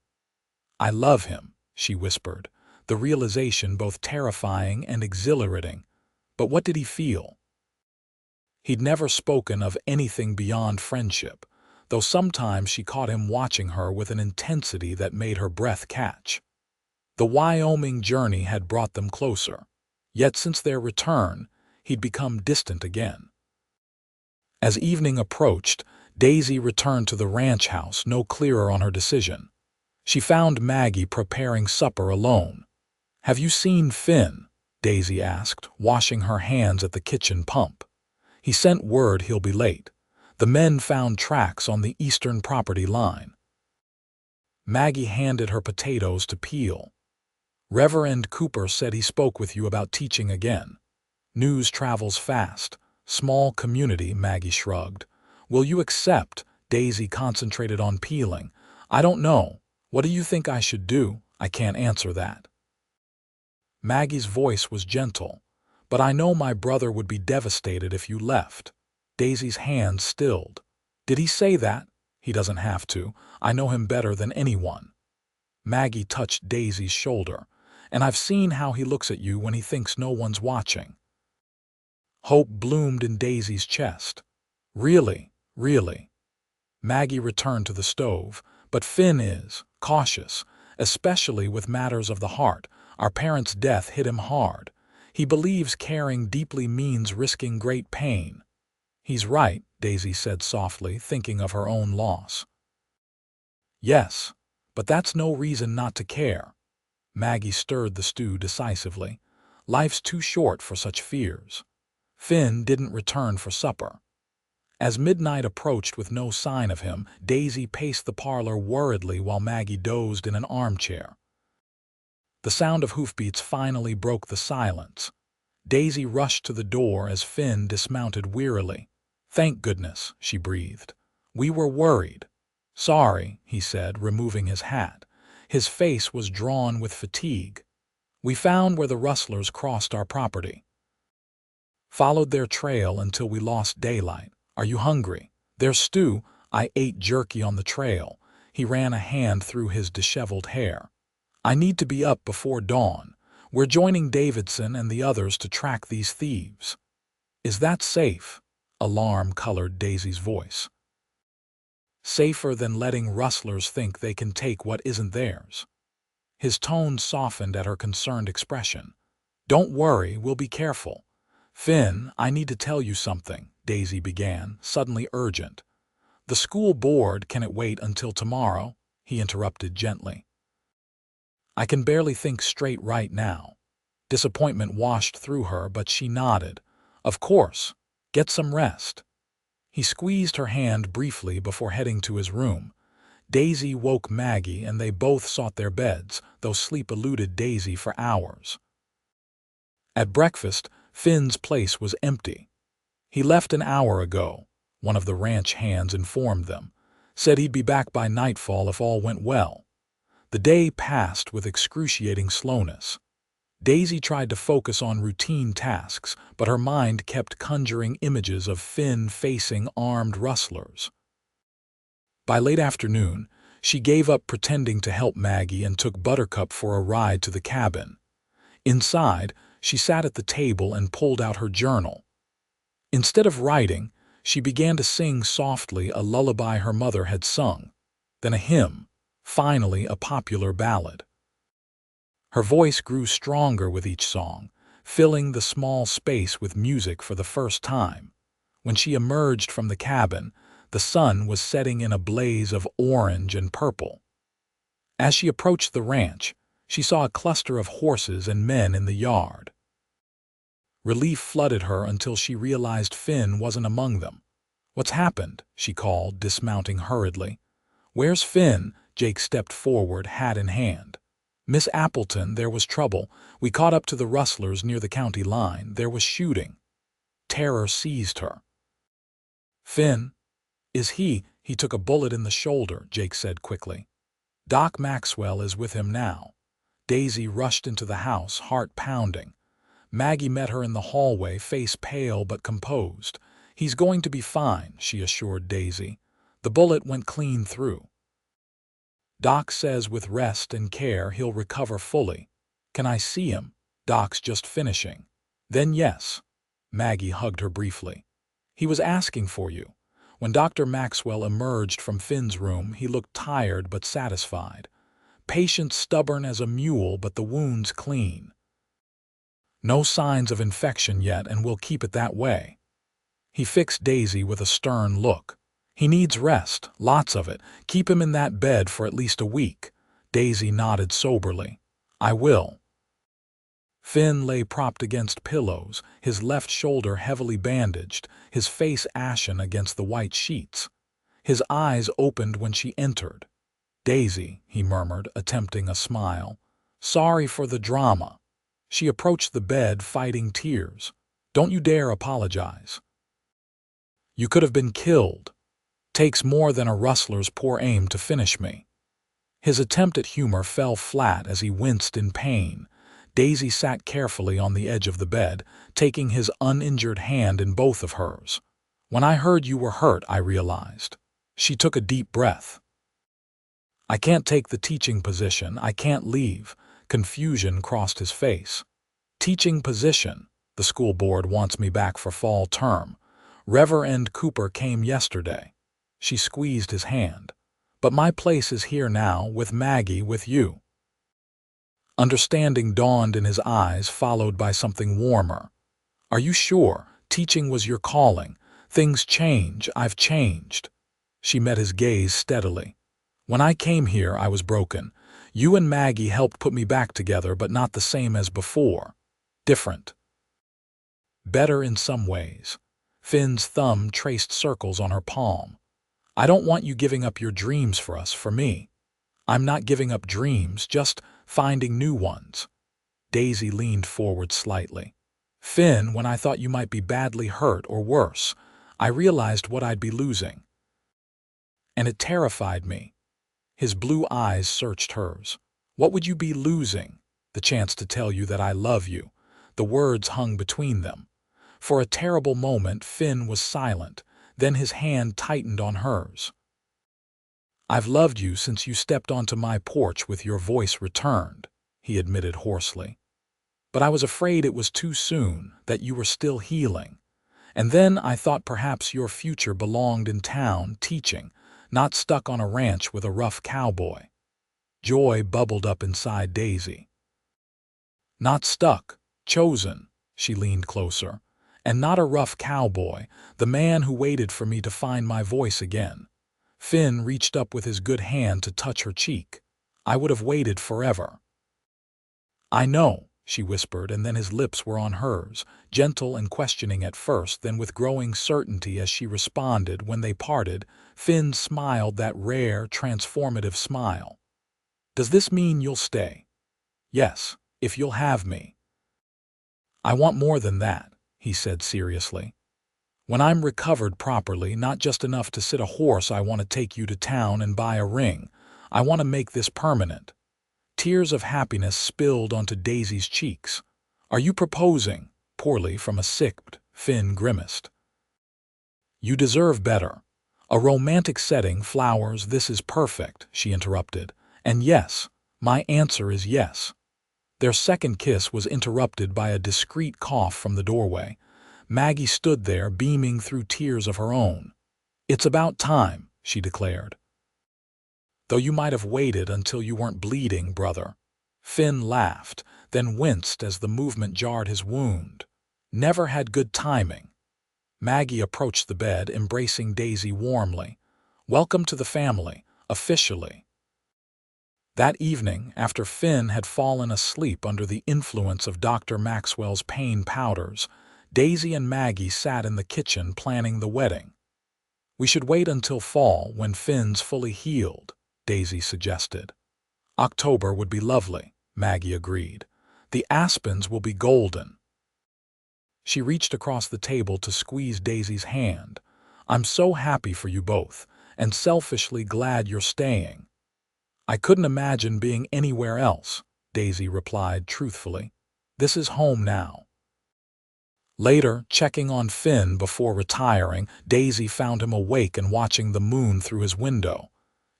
"I love him," she whispered, the realization both terrifying and exhilarating. But what did he feel? He'd never spoken of anything beyond friendship, though sometimes she caught him watching her with an intensity that made her breath catch. The Wyoming journey had brought them closer, yet since their return, he'd become distant again. As evening approached, Daisy returned to the ranch house, no clearer on her decision. She found Maggie preparing supper alone. "Have you seen Finn?" Daisy asked, washing her hands at the kitchen pump. "He sent word he'll be late. The men found tracks on the eastern property line." Maggie handed her potatoes to peel. "Reverend Cooper said he spoke with you about teaching again. News travels fast. Small community," Maggie shrugged. "Will you accept?" Daisy concentrated on peeling. "I don't know. What do you think I should do?" "I can't answer that." Maggie's voice was gentle. "But I know my brother would be devastated if you left." Daisy's hand stilled. "Did he say that?" "He doesn't have to. I know him better than anyone." Maggie touched Daisy's shoulder. "And I've seen how he looks at you when he thinks no one's watching." Hope bloomed in Daisy's chest. "Really, really." Maggie returned to the stove. "But Finn is cautious, especially with matters of the heart. Our parents' death hit him hard. He believes caring deeply means risking great pain." "He's right," Daisy said softly, thinking of her own loss. "Yes, but that's no reason not to care." Maggie stirred the stew decisively. "Life's too short for such fears." Finn didn't return for supper. As midnight approached with no sign of him, Daisy paced the parlor worriedly while Maggie dozed in an armchair. The sound of hoofbeats finally broke the silence. Daisy rushed to the door as Finn dismounted wearily. "Thank goodness," she breathed. "We were worried." "Sorry," he said, removing his hat. His face was drawn with fatigue. "We found where the rustlers crossed our property. Followed their trail until we lost daylight. Are you hungry? There's stew." "I ate jerky on the trail." He ran a hand through his disheveled hair. "I need to be up before dawn. We're joining Davidson and the others to track these thieves." "Is that safe?" Alarm colored Daisy's voice. "Safer than letting rustlers think they can take what isn't theirs." His tone softened at her concerned expression. "Don't worry, we'll be careful." "Finn, I need to tell you something," Daisy began, suddenly urgent. "The school board, can it wait until tomorrow?" he interrupted gently. "I can barely think straight right now." Disappointment washed through her, but she nodded. "Of course. Get some rest." He squeezed her hand briefly before heading to his room. Daisy woke Maggie and they both sought their beds, though sleep eluded Daisy for hours. At breakfast, Finn's place was empty. "He left an hour ago," one of the ranch hands informed them. "Said he'd be back by nightfall if all went well." The day passed with excruciating slowness. Daisy tried to focus on routine tasks, but her mind kept conjuring images of Finn facing armed rustlers. By late afternoon, she gave up pretending to help Maggie and took Buttercup for a ride to the cabin. Inside, she sat at the table and pulled out her journal. Instead of writing, she began to sing softly a lullaby her mother had sung, then a hymn, finally a popular ballad. Her voice grew stronger with each song, filling the small space with music for the first time. When she emerged from the cabin, the sun was setting in a blaze of orange and purple. As she approached the ranch, she saw a cluster of horses and men in the yard. Relief flooded her until she realized Finn wasn't among them. "What's happened?" she called, dismounting hurriedly. "Where's Finn?" Jake stepped forward, hat in hand. "Miss Appleton, there was trouble. We caught up to the rustlers near the county line. There was shooting." Terror seized her. "Finn? Is he?" "He took a bullet in the shoulder," Jake said quickly. "Doc Maxwell is with him now." Daisy rushed into the house, heart pounding. Maggie met her in the hallway, face pale but composed. "He's going to be fine," she assured Daisy. "The bullet went clean through. Doc says with rest and care he'll recover fully." "Can I see him?" "Doc's just finishing." "Then yes." Maggie hugged her briefly. "He was asking for you." When Dr. Maxwell emerged from Finn's room, he looked tired but satisfied. "Patient stubborn as a mule, but the wound's clean. No signs of infection yet, and we'll keep it that way." He fixed Daisy with a stern look. "He needs rest, lots of it. Keep him in that bed for at least a week." Daisy nodded soberly. "I will." Finn lay propped against pillows, his left shoulder heavily bandaged, his face ashen against the white sheets. His eyes opened when she entered. "Daisy," he murmured, attempting a smile. "Sorry for the drama." She approached the bed, fighting tears. "Don't you dare apologize. You could have been killed. Takes more than a rustler's poor aim to finish me." His attempt at humor fell flat as he winced in pain. Daisy sat carefully on the edge of the bed, taking his uninjured hand in both of hers. "When I heard you were hurt, I realized." She took a deep breath. "I can't take the teaching position. I can't leave." Confusion crossed his face. "Teaching position? The school board wants me back for fall term. Reverend Cooper came yesterday." She squeezed his hand. "But my place is here now, with Maggie, with you." Understanding dawned in his eyes, followed by something warmer. "Are you sure? Teaching was your calling. Things change. I've changed." She met his gaze steadily. "When I came here, I was broken. You and Maggie helped put me back together, but not the same as before. Different. Better in some ways." Finn's thumb traced circles on her palm. "I don't want you giving up your dreams for us, for me." "I'm not giving up dreams, just finding new ones." Daisy leaned forward slightly. "Finn, when I thought you might be badly hurt or worse, I realized what I'd be losing. And it terrified me." His blue eyes searched hers. "What would you be losing?" "The chance to tell you that I love you." The words hung between them. For a terrible moment, Finn was silent, then his hand tightened on hers. "I've loved you since you stepped onto my porch with your voice returned," he admitted hoarsely. "But I was afraid it was too soon, that you were still healing. And then I thought perhaps your future belonged in town, teaching, not stuck on a ranch with a rough cowboy." Joy bubbled up inside Daisy. "Not stuck, chosen." She leaned closer. "And not a rough cowboy, the man who waited for me to find my voice again." Finn reached up with his good hand to touch her cheek. "I would have waited forever." "I know," she whispered, and then his lips were on hers, gentle and questioning at first, then with growing certainty as she responded. When they parted, Finn smiled that rare, transformative smile. "Does this mean you'll stay?" "Yes, if you'll have me." "I want more than that," he said seriously. "When I'm recovered properly, not just enough to sit a horse, I want to take you to town and buy a ring. I want to make this permanent. Tears of happiness spilled onto Daisy's cheeks. "Are you proposing?" Poorly from a sick, Finn grimaced. "You deserve better. A romantic setting, flowers, this is perfect," she interrupted. "And yes, my answer is yes." Their second kiss was interrupted by a discreet cough from the doorway. Maggie stood there, beaming through tears of her own. "It's about time," she declared. "Though you might have waited until you weren't bleeding, brother." Finn laughed, then winced as the movement jarred his wound. "Never had good timing." Maggie approached the bed, embracing Daisy warmly. "Welcome to the family, officially." That evening, after Finn had fallen asleep under the influence of Dr. Maxwell's pain powders, Daisy and Maggie sat in the kitchen planning the wedding. "We should wait until fall, when Finn's fully healed," Daisy suggested. "October would be lovely," Maggie agreed. "The aspens will be golden." She reached across the table to squeeze Daisy's hand. "I'm so happy for you both, and selfishly glad you're staying." "I couldn't imagine being anywhere else," Daisy replied truthfully. "This is home now." Later, checking on Finn before retiring, Daisy found him awake and watching the moon through his window.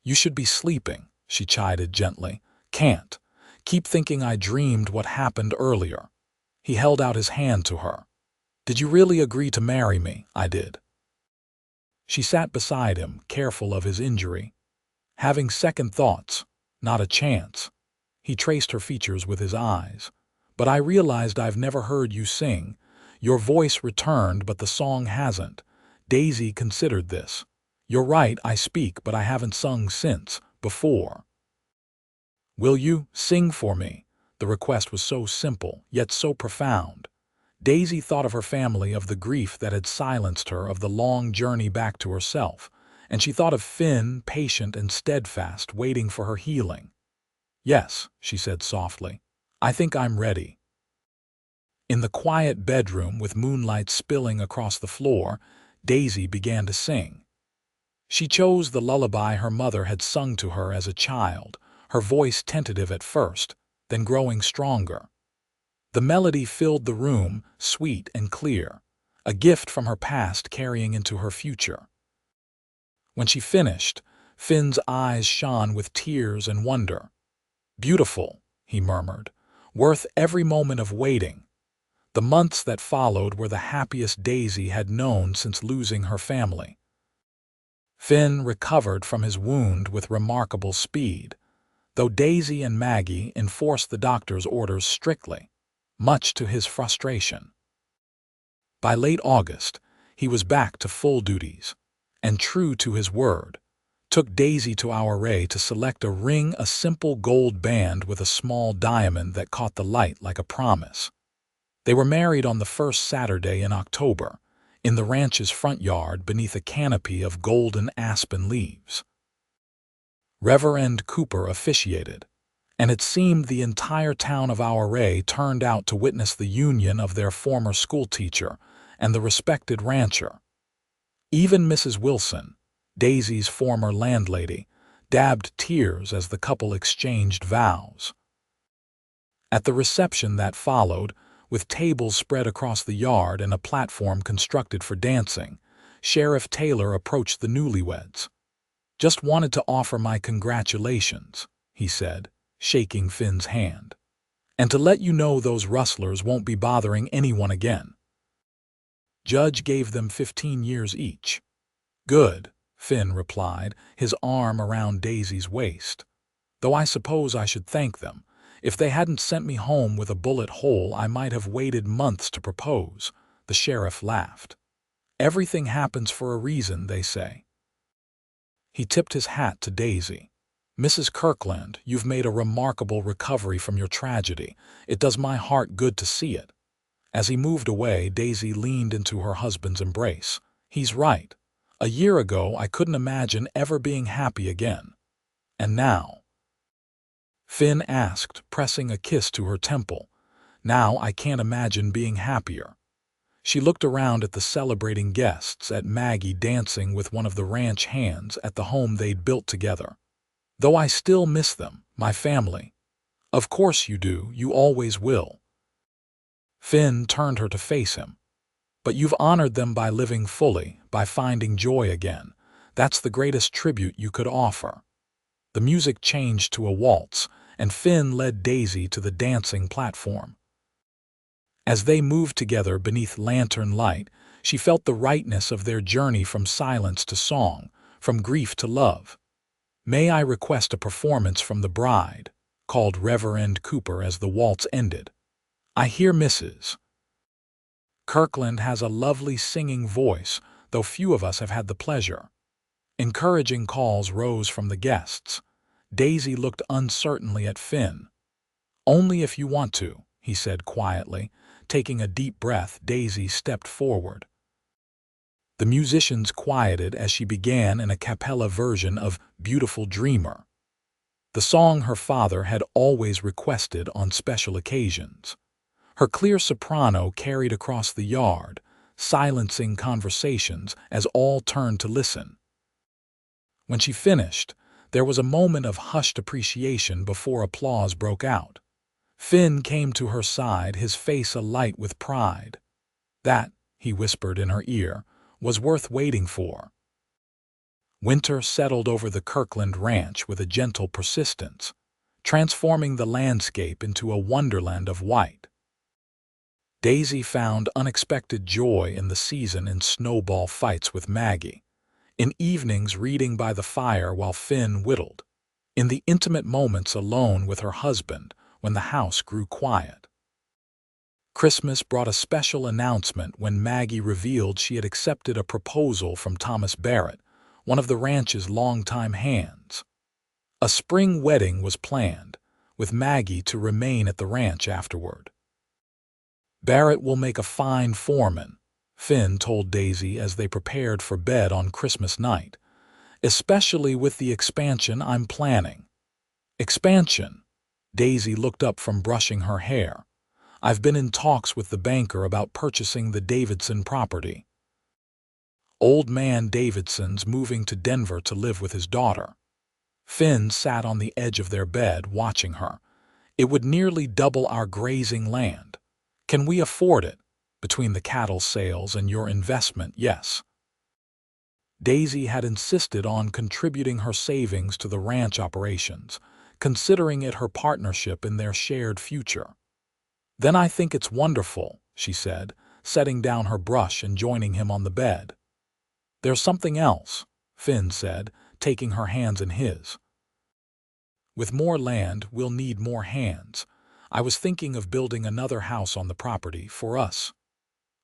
"You should be sleeping," she chided gently. "Can't. Keep thinking I dreamed what happened earlier." He held out his hand to her. "Did you really agree to marry me?" "I did." She sat beside him, careful of his injury. "Having second thoughts? Not a chance." He traced her features with his eyes. "But I realized I've never heard you sing. Your voice returned, but the song hasn't." Daisy considered this. "You're right, I speak, but I haven't sung since, before." "Will you sing for me?" The request was so simple, yet so profound. Daisy thought of her family, of the grief that had silenced her, of the long journey back to herself, and she thought of Finn, patient and steadfast, waiting for her healing. "Yes," she said softly. "I think I'm ready." In the quiet bedroom, with moonlight spilling across the floor, Daisy began to sing. She chose the lullaby her mother had sung to her as a child, her voice tentative at first, then growing stronger. The melody filled the room, sweet and clear, a gift from her past carrying into her future. When she finished, Finn's eyes shone with tears and wonder. "Beautiful," he murmured, "worth every moment of waiting." The months that followed were the happiest Daisy had known since losing her family. Finn recovered from his wound with remarkable speed, though Daisy and Maggie enforced the doctor's orders strictly, much to his frustration. By late August, he was back to full duties, and true to his word, took Daisy to our Ray to select a ring, a simple gold band with a small diamond that caught the light like a promise. They were married on the first Saturday in October, in the ranch's front yard beneath a canopy of golden aspen leaves. Reverend Cooper officiated, and it seemed the entire town of our Ray turned out to witness the union of their former schoolteacher and the respected rancher. Even Mrs. Wilson, Daisy's former landlady, dabbed tears as the couple exchanged vows. At the reception that followed, with tables spread across the yard and a platform constructed for dancing, Sheriff Taylor approached the newlyweds. "Just wanted to offer my congratulations," he said, shaking Finn's hand. "And to let you know those rustlers won't be bothering anyone again." Judge gave them 15 years each. "Good," Finn replied, his arm around Daisy's waist. "Though I suppose I should thank them. If they hadn't sent me home with a bullet hole, I might have waited months to propose." The sheriff laughed. "Everything happens for a reason, they say." He tipped his hat to Daisy. "Mrs. Kirkland, you've made a remarkable recovery from your tragedy. It does my heart good to see it." As he moved away, Daisy leaned into her husband's embrace. "He's right. A year ago, I couldn't imagine ever being happy again. And now?" Finn asked, pressing a kiss to her temple. "Now I can't imagine being happier." She looked around at the celebrating guests, at Maggie dancing with one of the ranch hands at the home they'd built together. "Though I still miss them, my family. Of course you do, you always will. Finn turned her to face him. But you've honored them by living fully, by finding joy again. That's the greatest tribute you could offer. The music changed to a waltz, and Finn led Daisy to the dancing platform. As they moved together beneath lantern light, she felt the rightness of their journey from silence to song, from grief to love. "May I request a performance from the bride?" called Reverend Cooper as the waltz ended. "I hear Mrs. Kirkland has a lovely singing voice, though few of us have had the pleasure." Encouraging calls rose from the guests. Daisy looked uncertainly at Finn. "Only if you want to," he said quietly. Taking a deep breath, Daisy stepped forward. The musicians quieted as she began an a cappella version of "Beautiful Dreamer," the song her father had always requested on special occasions. Her clear soprano carried across the yard, silencing conversations as all turned to listen. When she finished, there was a moment of hushed appreciation before applause broke out. Finn came to her side, his face alight with pride. "That," he whispered in her ear, "was worth waiting for." Winter settled over the Kirkland ranch with a gentle persistence, transforming the landscape into a wonderland of white. Daisy found unexpected joy in the season in snowball fights with Maggie, in evenings reading by the fire while Finn whittled, in the intimate moments alone with her husband when the house grew quiet. Christmas brought a special announcement when Maggie revealed she had accepted a proposal from Thomas Barrett, one of the ranch's longtime hands. A spring wedding was planned, with Maggie to remain at the ranch afterward. "Barrett will make a fine foreman," Finn told Daisy as they prepared for bed on Christmas night, "especially with the expansion I'm planning." "Expansion?" Daisy looked up from brushing her hair. "I've been in talks with the banker about purchasing the Davidson property. Old man Davidson's moving to Denver to live with his daughter." Finn sat on the edge of their bed watching her. "It would nearly double our grazing land. Can we afford it? Between the cattle sales and your investment, yes." Daisy had insisted on contributing her savings to the ranch operations, considering it her partnership in their shared future. "Then I think it's wonderful," she said, setting down her brush and joining him on the bed. "There's something else," Finn said, taking her hands in his. "With more land, we'll need more hands. I was thinking of building another house on the property for us."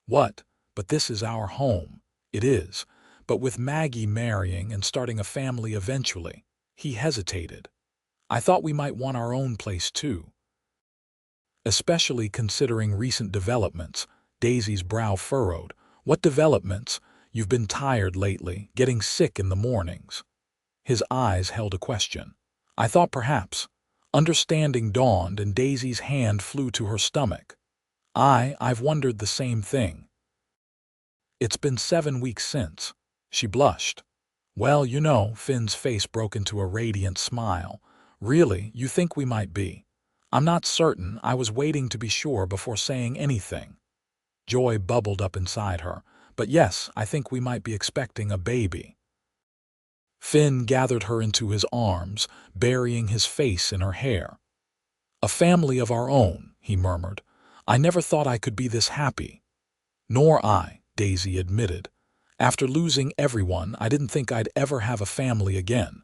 "What? But this is our home." "It is, but with Maggie marrying and starting a family eventually." He hesitated. "I thought we might want our own place too." "Especially considering recent developments." Daisy's brow furrowed. "What developments? You've been tired lately, getting sick in the mornings." His eyes held a question. "I thought perhaps." Understanding dawned and Daisy's hand flew to her stomach. I've wondered the same thing." "It's been 7 weeks since." She blushed. "Well, you know," Finn's face broke into a radiant smile. "Really, you think we might be?" "I'm not certain. I was waiting to be sure before saying anything." Joy bubbled up inside her. "But yes, I think we might be expecting a baby." Finn gathered her into his arms, burying his face in her hair. "A family of our own," he murmured. "I never thought I could be this happy." "Nor I," Daisy admitted. "After losing everyone, I didn't think I'd ever have a family again."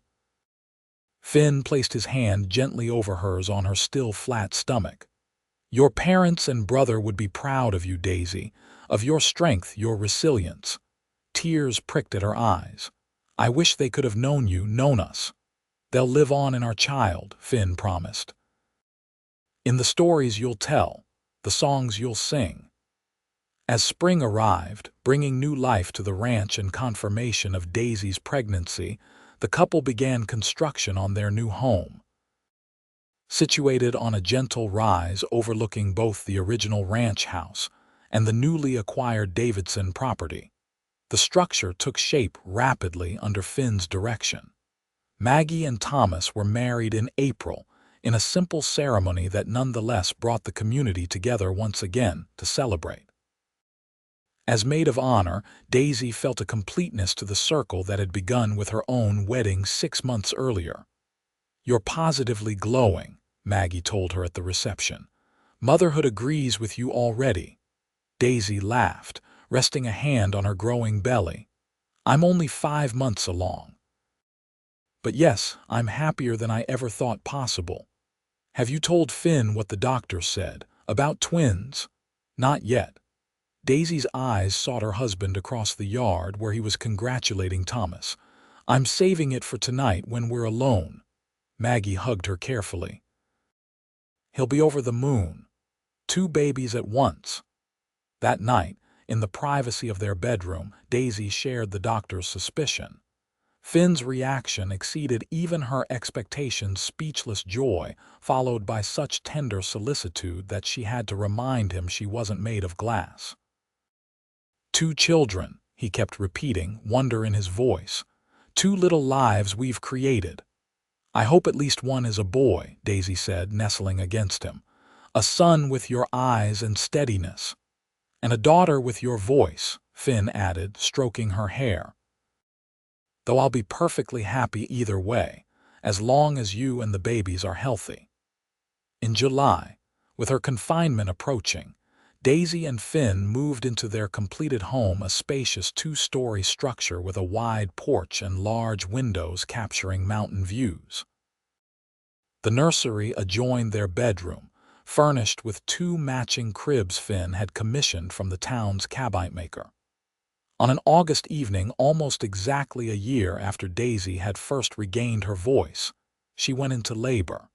Finn placed his hand gently over hers on her still flat stomach. "Your parents and brother would be proud of you, Daisy, of your strength, your resilience." Tears pricked at her eyes. "I wish they could have known you, known us." "They'll live on in our child," Finn promised. "In the stories you'll tell, the songs you'll sing." As spring arrived, bringing new life to the ranch and confirmation of Daisy's pregnancy, the couple began construction on their new home. Situated on a gentle rise overlooking both the original ranch house and the newly acquired Davidson property, the structure took shape rapidly under Finn's direction. Maggie and Thomas were married in April, in a simple ceremony that nonetheless brought the community together once again to celebrate. As maid of honor, Daisy felt a completeness to the circle that had begun with her own wedding 6 months earlier. "You're positively glowing," Maggie told her at the reception. "Motherhood agrees with you already." Daisy laughed, resting a hand on her growing belly. "I'm only 5 months along. But yes, I'm happier than I ever thought possible." "Have you told Finn what the doctor said about twins?" "Not yet." Daisy's eyes sought her husband across the yard where he was congratulating Thomas. "I'm saving it for tonight when we're alone." Maggie hugged her carefully. "He'll be over the moon. 2 babies at once." That night, in the privacy of their bedroom, Daisy shared the doctor's suspicion. Finn's reaction exceeded even her expectations' speechless joy, followed by such tender solicitude that she had to remind him she wasn't made of glass. "2 children," he kept repeating, wonder in his voice. "2 little lives we've created." "I hope at least one is a boy," Daisy said, nestling against him. "A son with your eyes and steadiness." "And a daughter with your voice," Finn added, stroking her hair. "Though I'll be perfectly happy either way, as long as you and the babies are healthy." In July, with her confinement approaching, Daisy and Finn moved into their completed home, a spacious 2-story structure with a wide porch and large windows capturing mountain views. The nursery adjoined their bedroom, furnished with 2 matching cribs Finn had commissioned from the town's cabinet maker. On an August evening, almost exactly a year after Daisy had first regained her voice, she went into labor.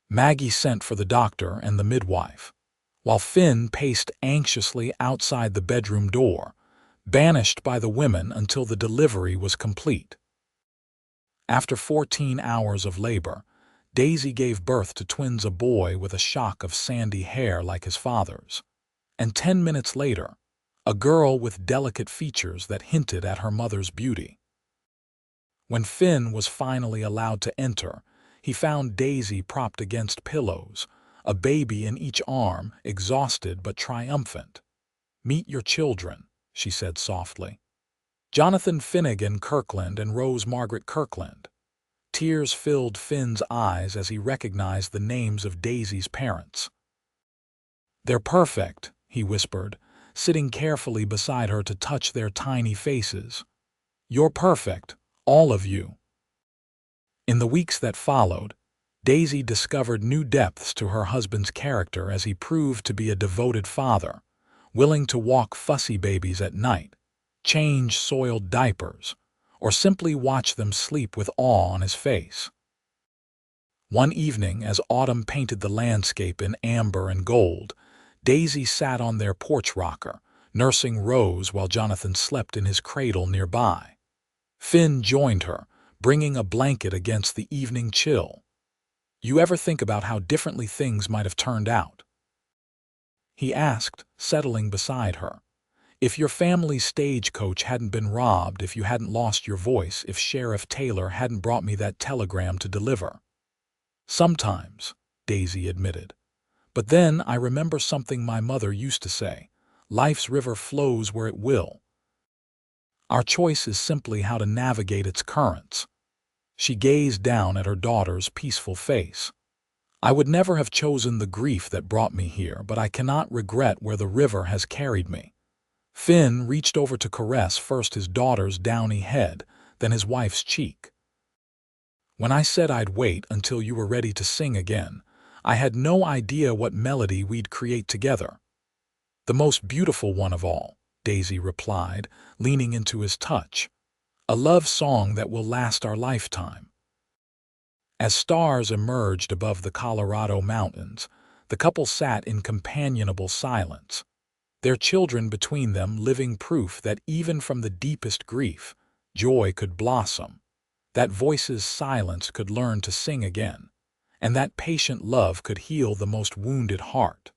Maggie sent for the doctor and the midwife, while Finn paced anxiously outside the bedroom door, banished by the women until the delivery was complete. After 14 hours of labor, Daisy gave birth to twins, a boy with a shock of sandy hair like his father's, and 10 minutes later, a girl with delicate features that hinted at her mother's beauty. When Finn was finally allowed to enter, he found Daisy propped against pillows, a baby in each arm, exhausted but triumphant. "Meet your children," she said softly. "Jonathan Finnegan Kirkland and Rose Margaret Kirkland." Tears filled Finn's eyes as he recognized the names of Daisy's parents. "They're perfect," he whispered, sitting carefully beside her to touch their tiny faces. "You're perfect, all of you." In the weeks that followed, Daisy discovered new depths to her husband's character as he proved to be a devoted father, willing to walk fussy babies at night, change soiled diapers, or simply watch them sleep with awe on his face. One evening, as autumn painted the landscape in amber and gold, Daisy sat on their porch rocker, nursing Rose while Jonathan slept in his cradle nearby. Finn joined her, bringing a blanket against the evening chill. "You ever think about how differently things might have turned out?" he asked, settling beside her. "If your family's stagecoach hadn't been robbed, if you hadn't lost your voice, if Sheriff Taylor hadn't brought me that telegram to deliver." "Sometimes," Daisy admitted. "But then I remember something my mother used to say, 'Life's river flows where it will. Our choice is simply how to navigate its currents.'" She gazed down at her daughter's peaceful face. "I would never have chosen the grief that brought me here, but I cannot regret where the river has carried me." Finn reached over to caress first his daughter's downy head, then his wife's cheek. "When I said I'd wait until you were ready to sing again, I had no idea what melody we'd create together." "The most beautiful one of all," Daisy replied, leaning into his touch. "A love song that will last our lifetime." As stars emerged above the Colorado mountains, the couple sat in companionable silence, their children between them living proof that even from the deepest grief, joy could blossom, that voices silenced could learn to sing again, and that patient love could heal the most wounded heart.